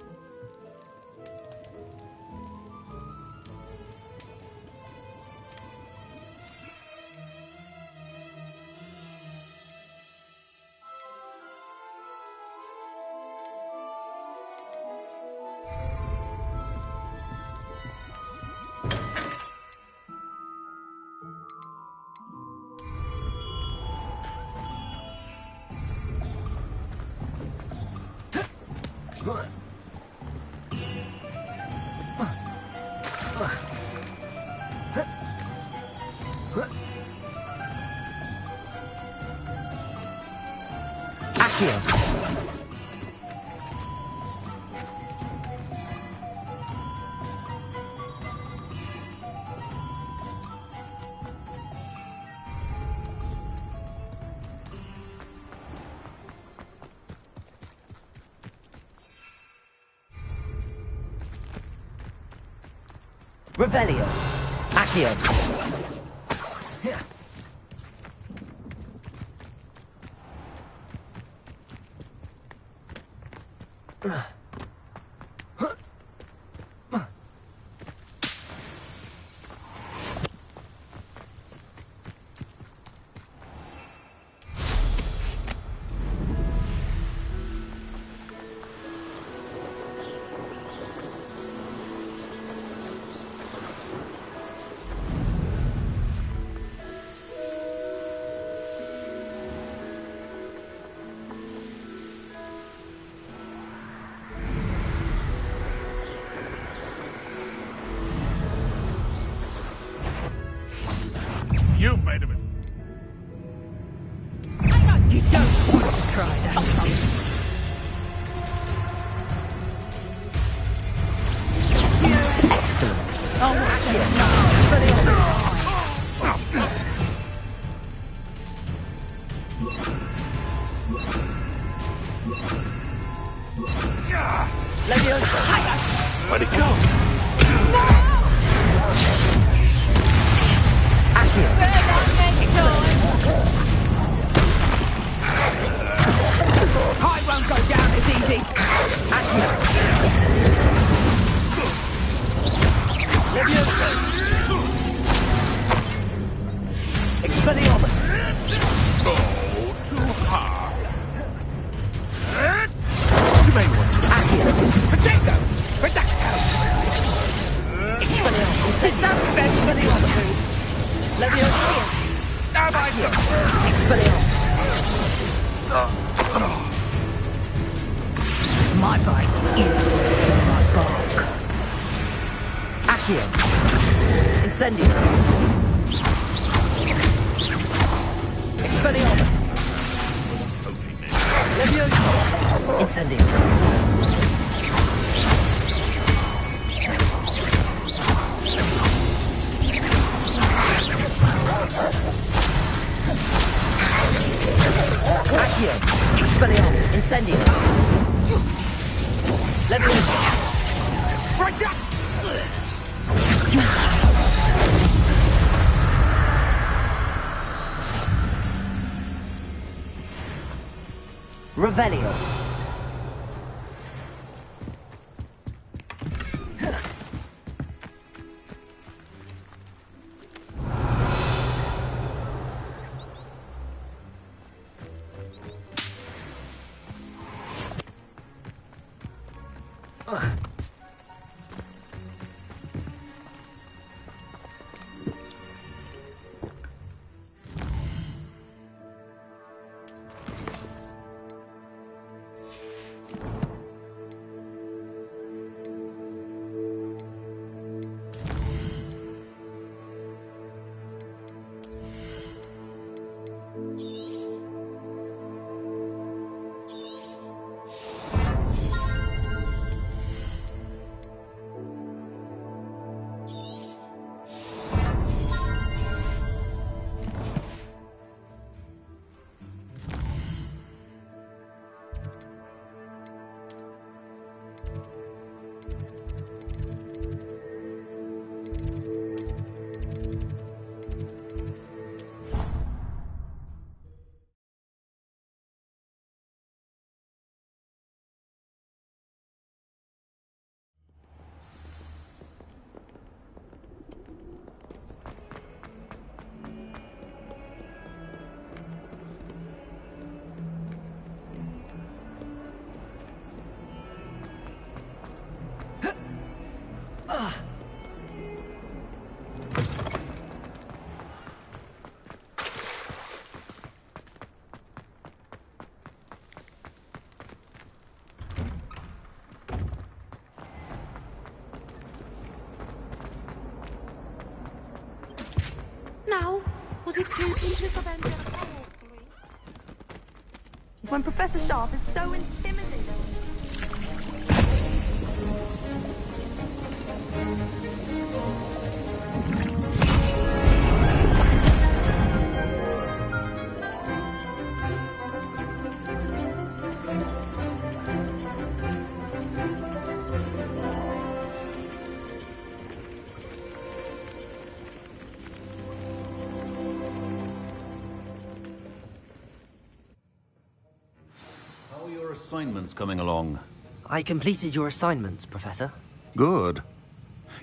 Speaker 7: Accio. Revelio. Accio.
Speaker 18: You made of it.
Speaker 4: You don't want to try that.
Speaker 7: Excellent.
Speaker 18: Where'd it go?
Speaker 4: I won't go down as easy.
Speaker 7: Expelliarmus.
Speaker 18: Oh, too hard. You may want to.
Speaker 4: Potato! Potato!
Speaker 7: Expelliarmus.
Speaker 4: Expelliarmus.
Speaker 7: Leviosa.
Speaker 4: Expelliarmus. My bite is worse than my bark.
Speaker 7: Accio. Incendio. Expelliarmus. Leviosa. Incendio. Accio. Expelliarmus. Incendio. Leviosa.
Speaker 4: Right up!
Speaker 7: Revelio.
Speaker 2: Now, was it 2 inches of angelic oil? When Professor Sharp is so intimidating.
Speaker 19: Assignments coming along?
Speaker 7: I completed your assignments, Professor.
Speaker 19: Good.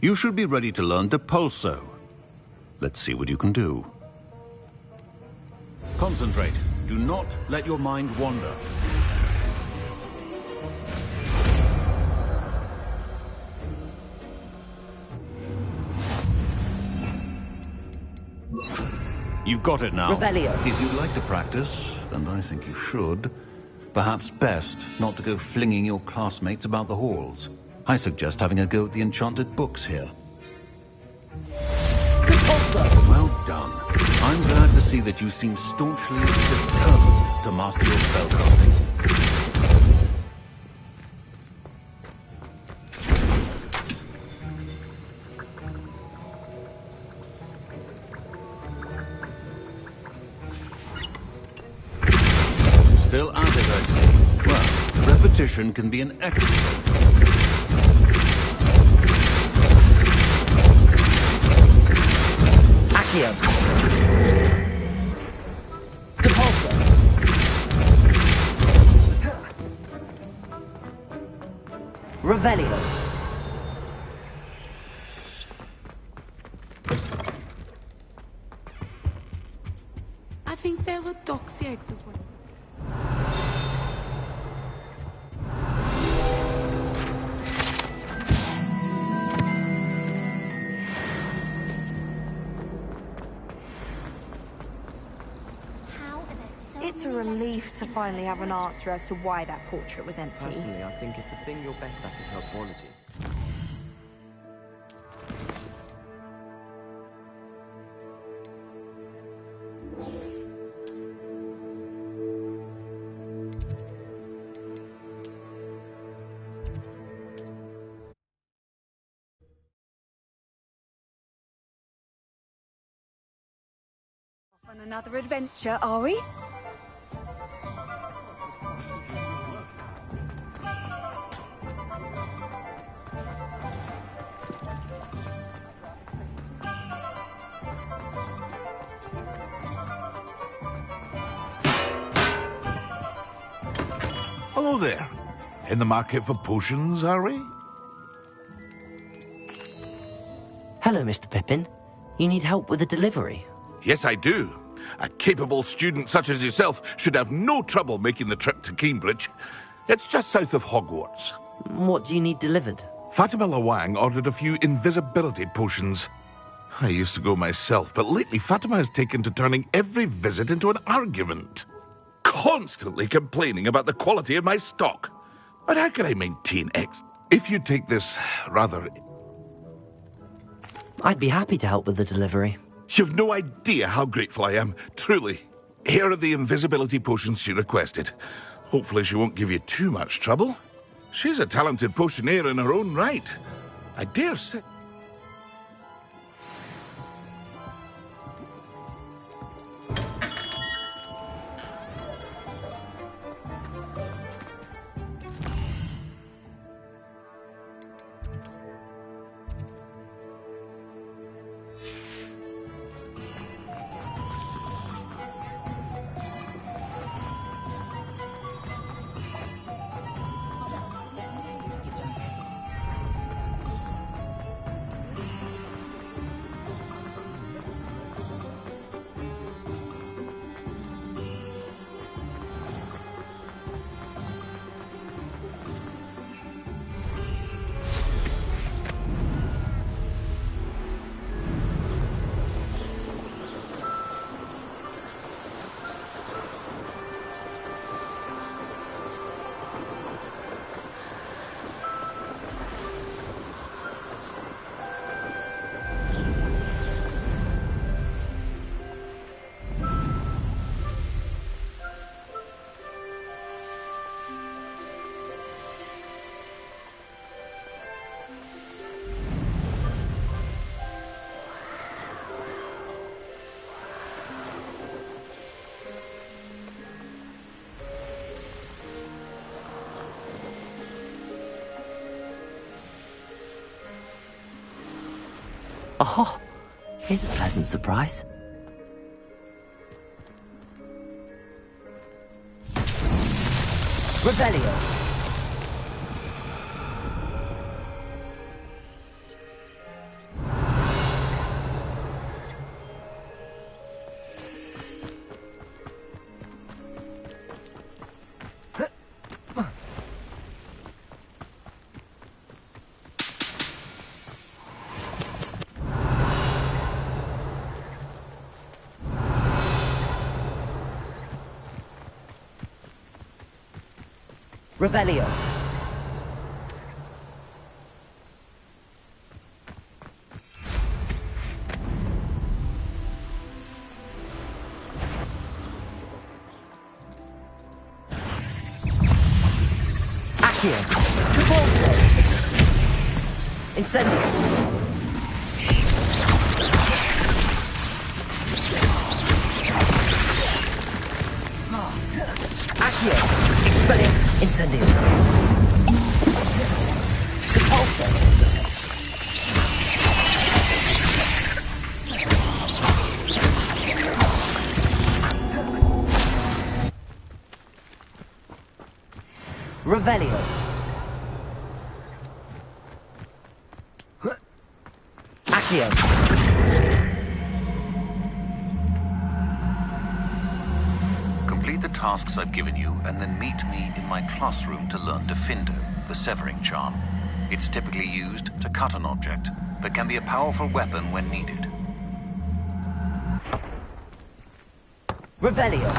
Speaker 19: You should be ready to learn Depulso. Let's see what you can do. Concentrate. Do not let your mind wander. You've got it now.
Speaker 7: Revelio.
Speaker 19: If you'd like to practice, and I think you should, perhaps best not to go flinging your classmates about the halls. I suggest having a go at the enchanted books here. Well done. I'm glad to see that you seem staunchly determined to master your spellcasting. Still at it, I see. Well, repetition can be an excellent...
Speaker 7: Accio. Depulso. Revelio.
Speaker 2: I think there were doxy eggs as well.
Speaker 20: It's a relief to finally have an answer as to why that portrait was empty.
Speaker 21: Personally, I think if the thing you're best at is herbology.
Speaker 1: On another adventure, are we?
Speaker 18: Hello there. In the market for potions, are we?
Speaker 7: Hello, Mr. Pippin. You need help with a delivery?
Speaker 18: Yes, I do. A capable student such as yourself should have no trouble making the trip to Cambridge. It's just south of Hogwarts.
Speaker 7: What do you need delivered?
Speaker 18: Fatima Lawang ordered a few invisibility potions. I used to go myself, but lately Fatima has taken to turning every visit into an argument. Constantly complaining about the quality of my stock. But how can I maintain X? If you take this rather...
Speaker 7: I'd be happy to help with the delivery.
Speaker 18: You've no idea how grateful I am, truly. Here are the invisibility potions she requested. Hopefully she won't give you too much trouble. She's a talented potioneer in her own right. I dare say...
Speaker 7: Oh, here's a pleasant surprise. Revelio. Revelio. Accio. Cavolto. Incendio. Accio. Expellium. Incendio. Cavolto. Revelio. Accio.
Speaker 19: Complete the tasks I've given you, and then meet me in my classroom to learn Defendo, the severing charm. It's typically used to cut an object, but can be a powerful weapon when needed.
Speaker 7: Revelio.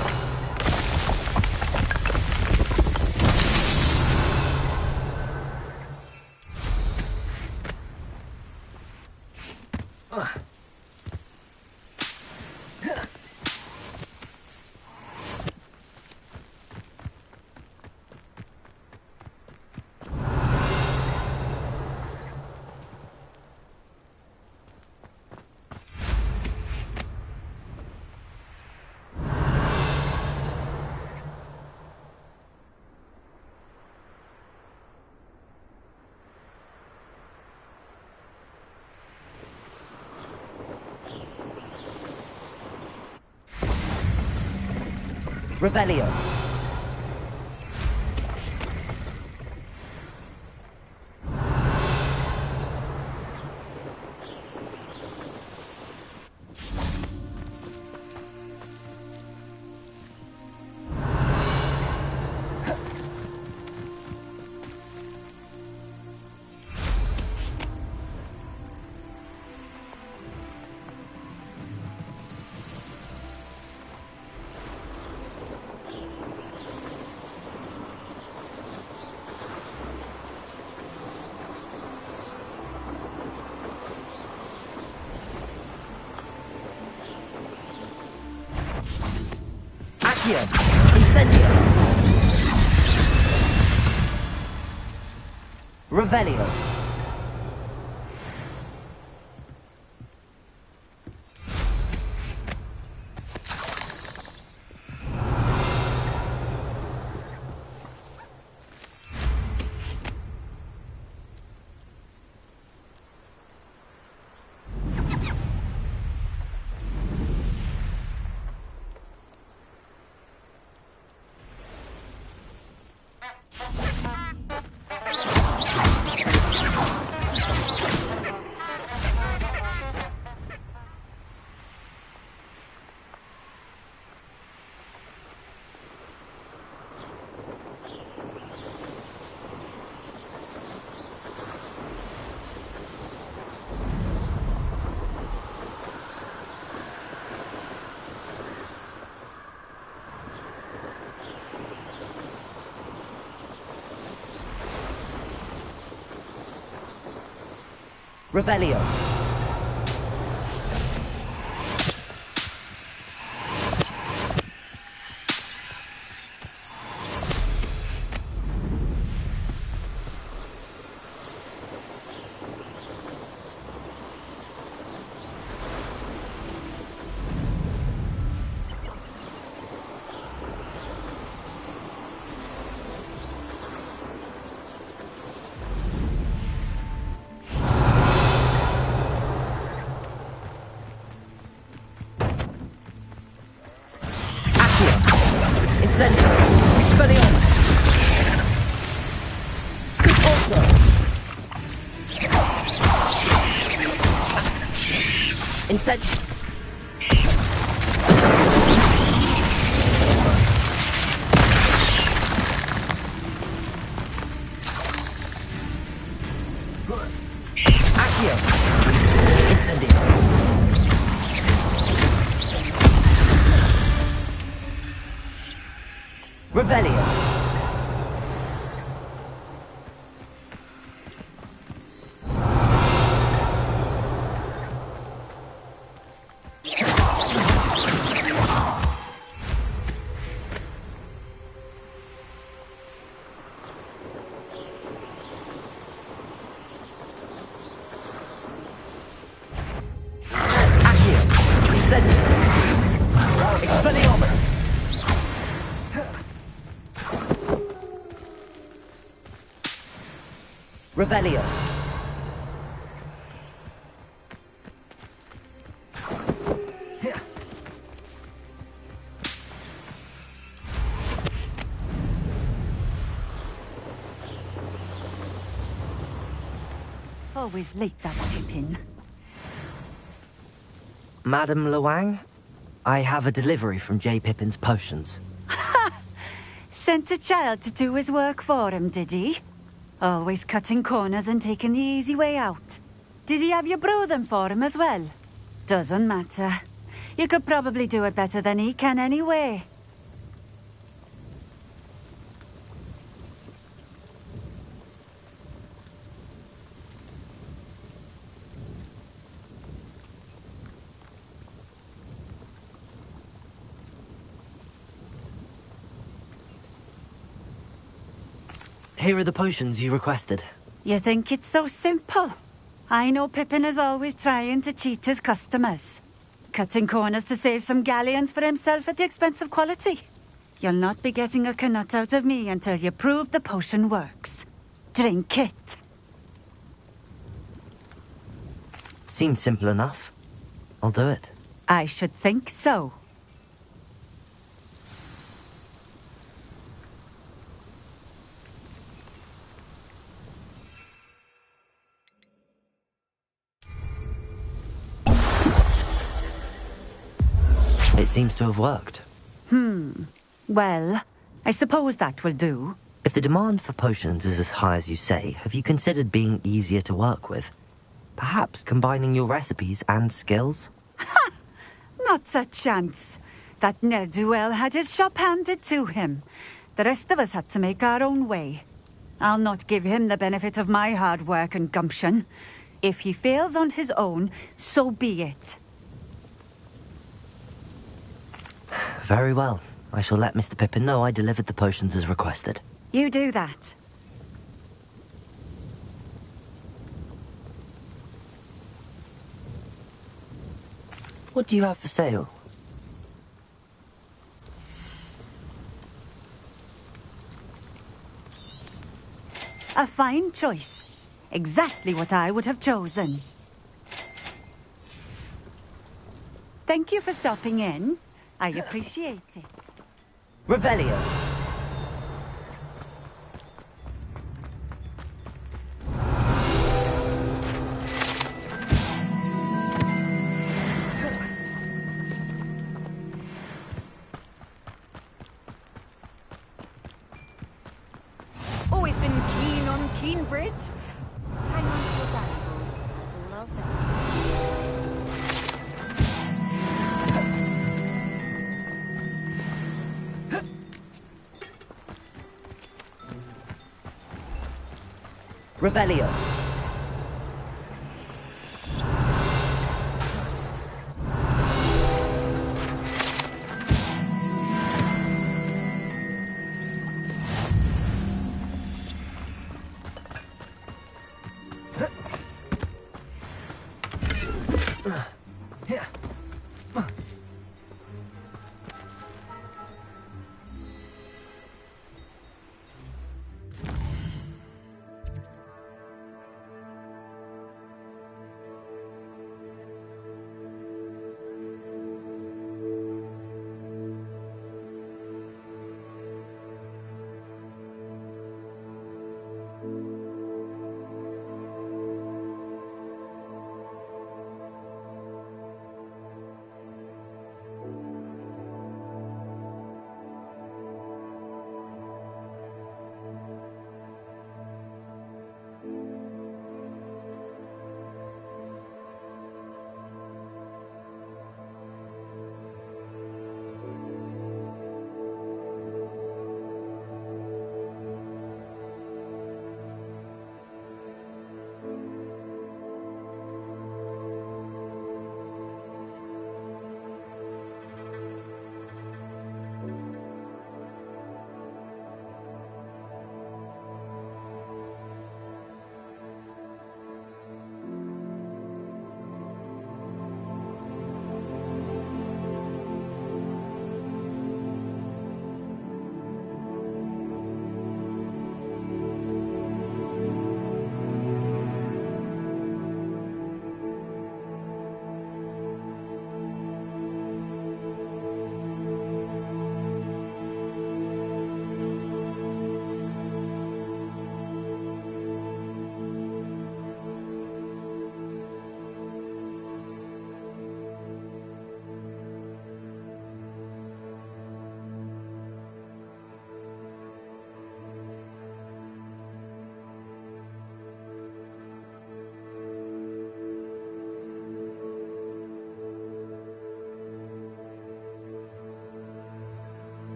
Speaker 7: Revelio. Incendio. Revelio. Revelio.
Speaker 3: Incendio. Expelliarmus. Also. Incendio. Accio. Incendio. Revelio. Accio. Incendio. Expelliarmus. Revelio.
Speaker 1: Always late, that Pippin.
Speaker 7: Madam Luang, I have a delivery from J. Pippin's potions.
Speaker 1: Sent a child to do his work for him, did he? Always cutting corners and taking the easy way out. Did he have you brew them for him as well? Doesn't matter. You could probably do it better than he can anyway.
Speaker 7: Here are the potions you requested.
Speaker 1: You think it's so simple? I know Pippin is always trying to cheat his customers. Cutting corners to save some galleons for himself at the expense of quality. You'll not be getting a canut out of me until you prove the potion works. Drink it.
Speaker 7: Seems simple enough. I'll do it.
Speaker 1: I should think so.
Speaker 7: It seems to have worked.
Speaker 1: Well, I suppose that will do.
Speaker 7: If the demand for potions is as high as you say, have you considered being easier to work with? Perhaps combining your recipes and skills?
Speaker 1: Not a chance. That ne'er-do-well had his shop handed to him. The rest of us had to make our own way. I'll not give him the benefit of my hard work and gumption. If he fails on his own, so be it.
Speaker 7: Very well. I shall let Mr. Pippin know I delivered the potions as requested.
Speaker 1: You do that.
Speaker 7: What do you have for sale?
Speaker 1: A fine choice. Exactly what I would have chosen. Thank you for stopping in. I appreciate it.
Speaker 3: Revelio.
Speaker 1: Always been keen on Keenbridge. Hang on to your valuables. That's all I'll say.
Speaker 3: Revelio.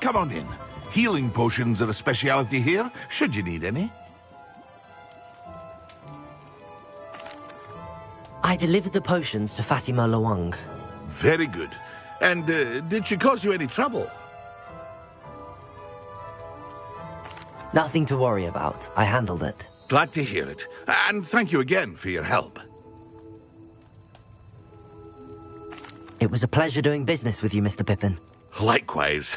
Speaker 18: come on in. Healing potions are a speciality here, should you need any.
Speaker 7: I delivered the potions to Fatima Lawang.
Speaker 18: Very good. And did she cause you any trouble?
Speaker 7: Nothing to worry about. I handled it.
Speaker 18: Glad to hear it. And thank you again for your help.
Speaker 7: It was a pleasure doing business with you, Mr. Pippin.
Speaker 18: Likewise.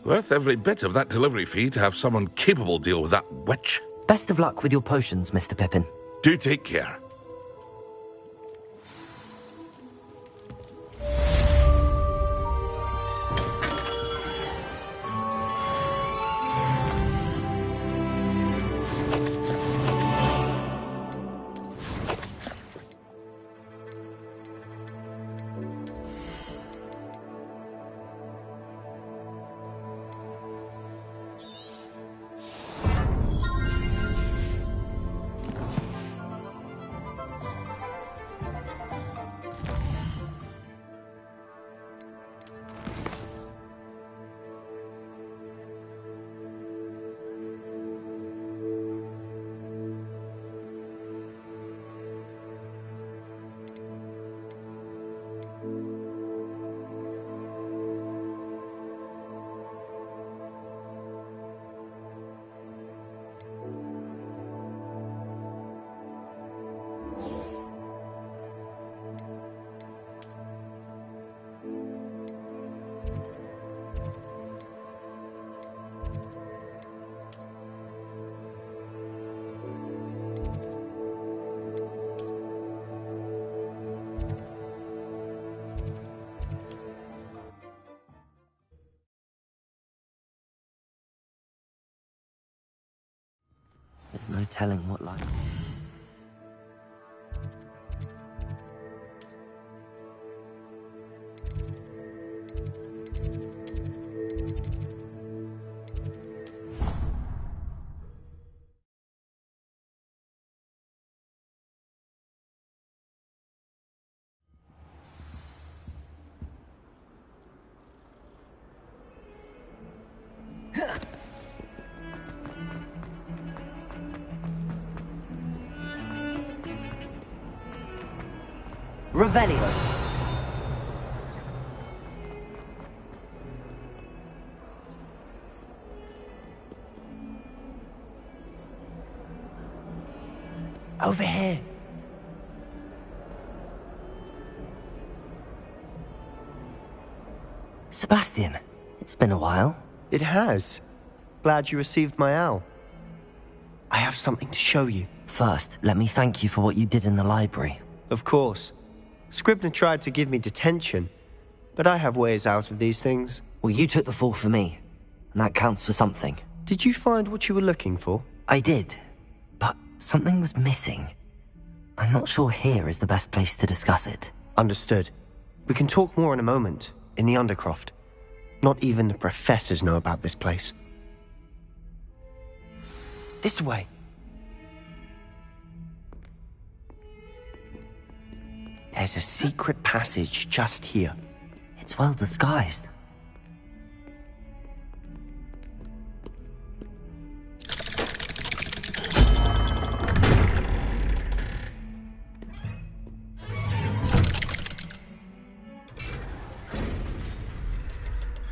Speaker 18: Worth every bit of that delivery fee to have someone capable deal with that witch.
Speaker 7: Best of luck with your potions, Mr. Pippin.
Speaker 18: Do take care.
Speaker 7: There's no telling what life... Revelio.
Speaker 6: Over here.
Speaker 7: Sebastian, it's been a while.
Speaker 6: It has. Glad you received my owl. I have something to show you.
Speaker 7: First, let me thank you for what you did in the library.
Speaker 6: Of course. Scribner tried to give me detention, but I have ways out of these things.
Speaker 7: Well, you took the fall for me, and that counts for something.
Speaker 6: Did you find what you were looking for?
Speaker 7: I did, but something was missing. I'm not sure here is the best place to discuss it.
Speaker 6: Understood. We can talk more in a moment, in the Undercroft. Not even the professors know about this place. This way. There's a secret passage just here.
Speaker 7: It's well disguised.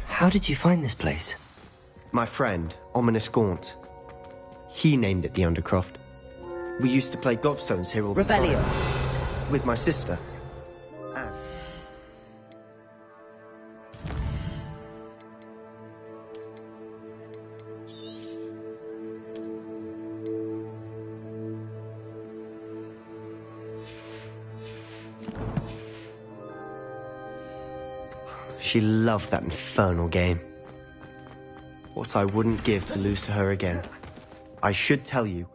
Speaker 7: How did you find this place?
Speaker 6: My friend, Ominous Gaunt. He named it the Undercroft. We used to play gobstones here all the time. With my sister. Anne. She loved that infernal game. What I wouldn't give to lose to her again. I should tell you.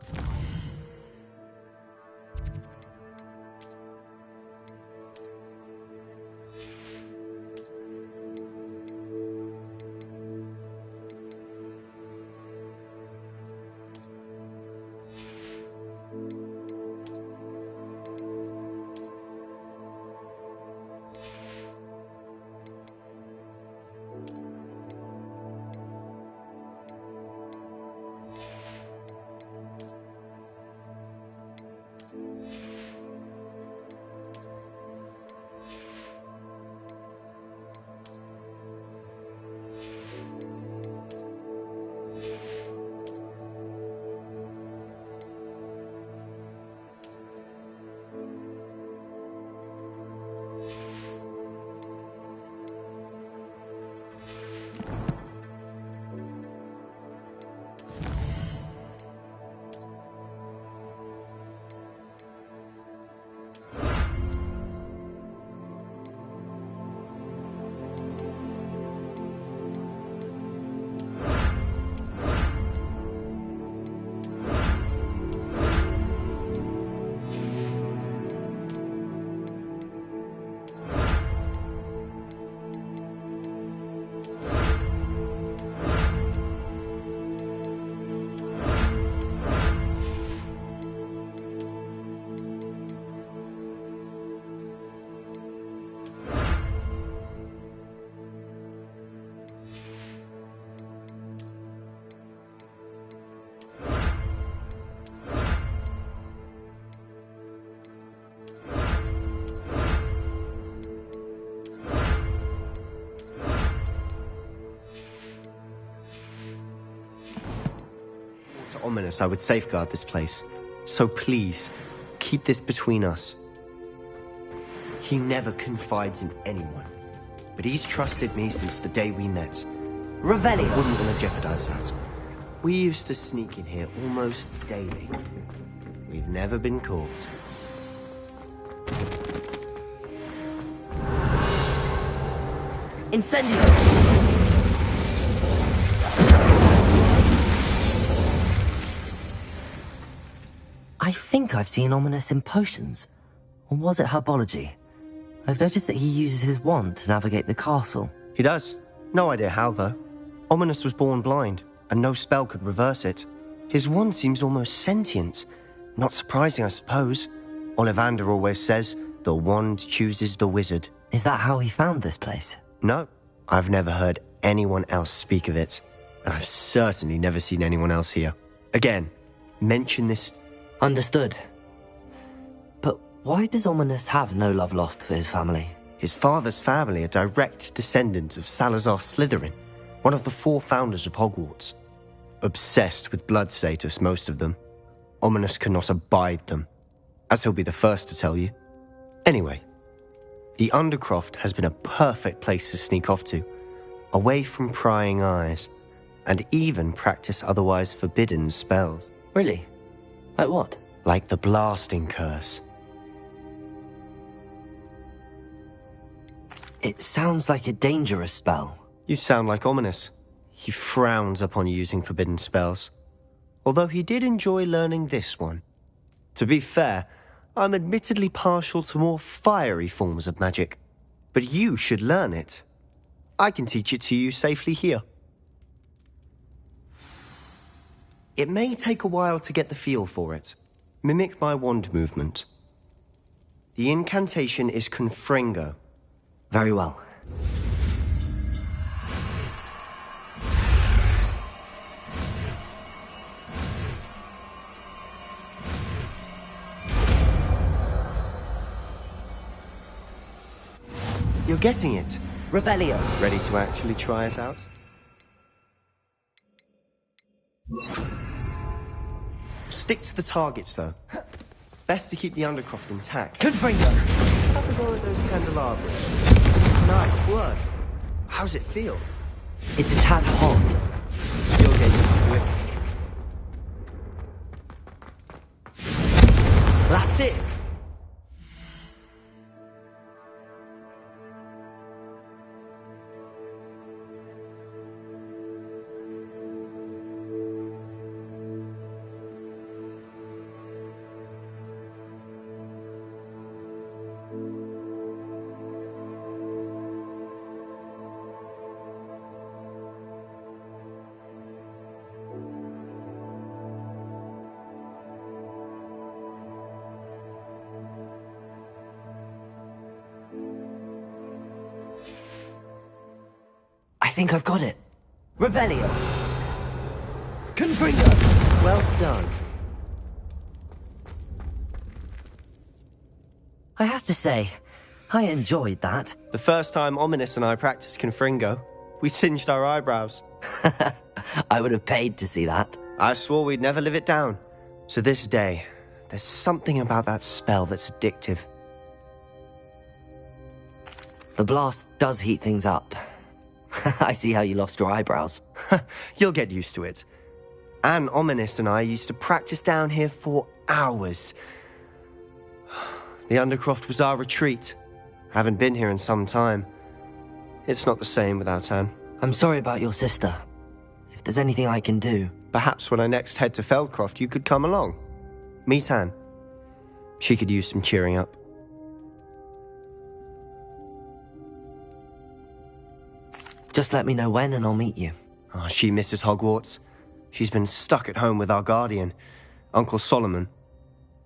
Speaker 6: Ominous I would safeguard this place. So please, keep this between us. He never confides in anyone. But he's trusted me since the day we met.
Speaker 7: Revelio.
Speaker 6: Wouldn't want to jeopardize that. We used to sneak in here almost daily. We've never been caught.
Speaker 7: Incendio! I think I've seen Ominous in potions. Or was it herbology? I've noticed that he uses his wand to navigate the castle.
Speaker 6: He does. No idea how, though. Ominous was born blind, and no spell could reverse it. His wand seems almost sentient. Not surprising, I suppose. Ollivander always says, the wand chooses the wizard.
Speaker 7: Is that how he found this place?
Speaker 6: No. I've never heard anyone else speak of it. And I've certainly never seen anyone else here. Again, mention this...
Speaker 7: Understood. But why does Ominous have no love lost for his family?
Speaker 6: His father's family are direct descendants of Salazar Slytherin, one of the 4 founders of Hogwarts. Obsessed with blood status, most of them. Ominous cannot abide them, as he'll be the first to tell you. Anyway, the Undercroft has been a perfect place to sneak off to, away from prying eyes, and even practice otherwise forbidden spells.
Speaker 7: Really? Like what?
Speaker 6: Like the blasting curse.
Speaker 7: It sounds like a dangerous spell.
Speaker 6: You sound like Ominous. He frowns upon using forbidden spells. Although he did enjoy learning this one. To be fair, I'm admittedly partial to more fiery forms of magic. But you should learn it. I can teach it to you safely here. It may take a while to get the feel for it. Mimic my wand movement. The incantation is Confringo.
Speaker 7: Very well.
Speaker 6: You're getting it.
Speaker 7: Revelio.
Speaker 6: Ready to actually try it out? Stick to the targets, though. Best to keep the Undercroft intact.
Speaker 7: Confringo!
Speaker 6: Have a go at those candelabras. Nice work. How's it feel?
Speaker 7: It's a tad hot.
Speaker 6: You'll get used to it. That's it!
Speaker 7: I think I've got it. Revelio. Confringo.
Speaker 6: Well done.
Speaker 7: I have to say, I enjoyed that.
Speaker 6: The first time Ominous and I practiced Confringo, we singed our eyebrows.
Speaker 7: I would have paid to see that.
Speaker 6: I swore we'd never live it down. So this day, there's something about that spell that's addictive.
Speaker 7: The blast does heat things up. I see how you lost your eyebrows.
Speaker 6: You'll get used to it. Anne, Ominous and I used to practice down here for hours. The Undercroft was our retreat. Haven't been here in some time. It's not the same without Anne.
Speaker 7: I'm sorry about your sister. If there's anything I can do...
Speaker 6: Perhaps when I next head to Feldcroft, you could come along. Meet Anne. She could use some cheering up.
Speaker 7: Just let me know when and I'll meet you.
Speaker 6: Oh, she misses Hogwarts. She's been stuck at home with our guardian, Uncle Solomon.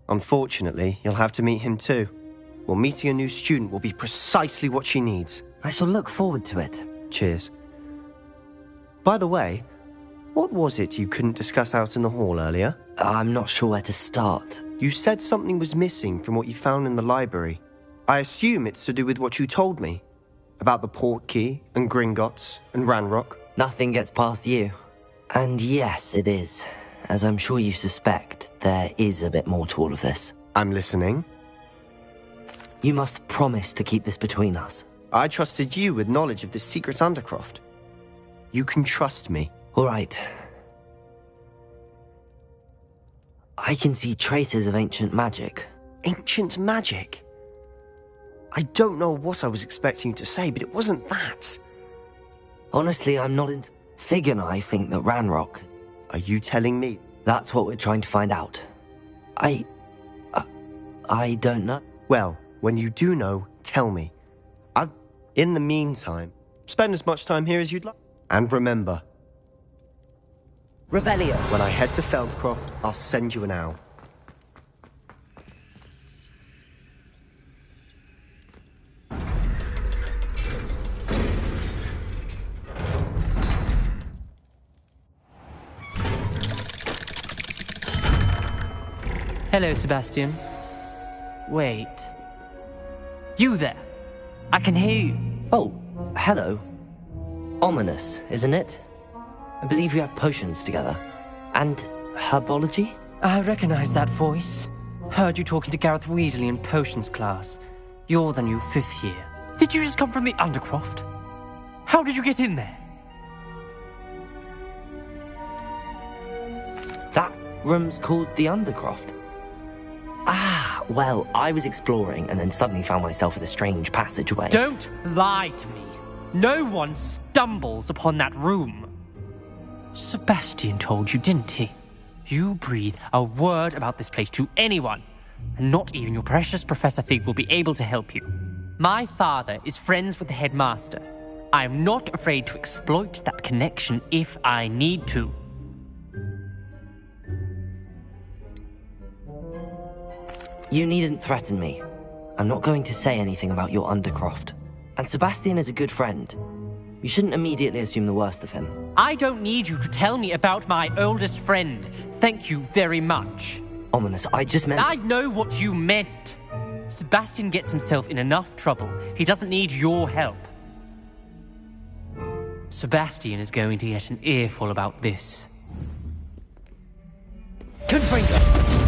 Speaker 6: Unfortunately, you'll have to meet him too. Well, meeting a new student will be precisely what she needs.
Speaker 7: I shall look forward to it.
Speaker 6: Cheers. By the way, what was it you couldn't discuss out in the hall earlier?
Speaker 7: I'm not sure where to start.
Speaker 6: You said something was missing from what you found in the library. I assume it's to do with what you told me. About the Portkey, and Gringotts, and Ranrock.
Speaker 7: Nothing gets past you. And yes, it is. as I'm sure you suspect, there is a bit more to all of this.
Speaker 6: I'm listening.
Speaker 7: You must promise to keep this between us.
Speaker 6: I trusted you with knowledge of this secret undercroft. You can trust me.
Speaker 7: All right. I can see traces of ancient magic.
Speaker 6: Ancient magic? I don't know what I was expecting you to say, but it wasn't that.
Speaker 7: Honestly, I'm not into... Fig and I think that Ranrock...
Speaker 6: Are you telling me?
Speaker 7: That's what we're trying to find out. I don't know.
Speaker 6: Well, when you do know, tell me. In the meantime, spend as much time here as you'd like. And remember...
Speaker 7: Revelio.
Speaker 6: When I head to Feldcroft, I'll send you an owl.
Speaker 13: Hello, Sebastian. Wait. You there? I can hear you.
Speaker 7: Oh, hello. Ominous, isn't it? I believe we have potions together. And herbology?
Speaker 13: I recognize that voice. Heard you talking to Gareth Weasley in potions class. You're the new 5th year. Did you just come from the Undercroft? How did you get in there?
Speaker 7: That room's called the Undercroft. Ah, well, I was exploring and then suddenly found myself in a strange passageway.
Speaker 13: Don't lie to me. No one stumbles upon that room. Sebastian told you, didn't he? You breathe a word about this place to anyone, and not even your precious Professor Fig will be able to help you. My father is friends with the headmaster. I am not afraid to exploit that connection if I need to.
Speaker 7: You needn't threaten me. I'm not going to say anything about your Undercroft. And Sebastian is a good friend. You shouldn't immediately assume the worst of him.
Speaker 13: I don't need you to tell me about my oldest friend. Thank you very much.
Speaker 7: Ominous, I just meant...
Speaker 13: I know what you meant. Sebastian gets himself in enough trouble. He doesn't need your help. Sebastian is going to get an earful about this.
Speaker 7: Confringo!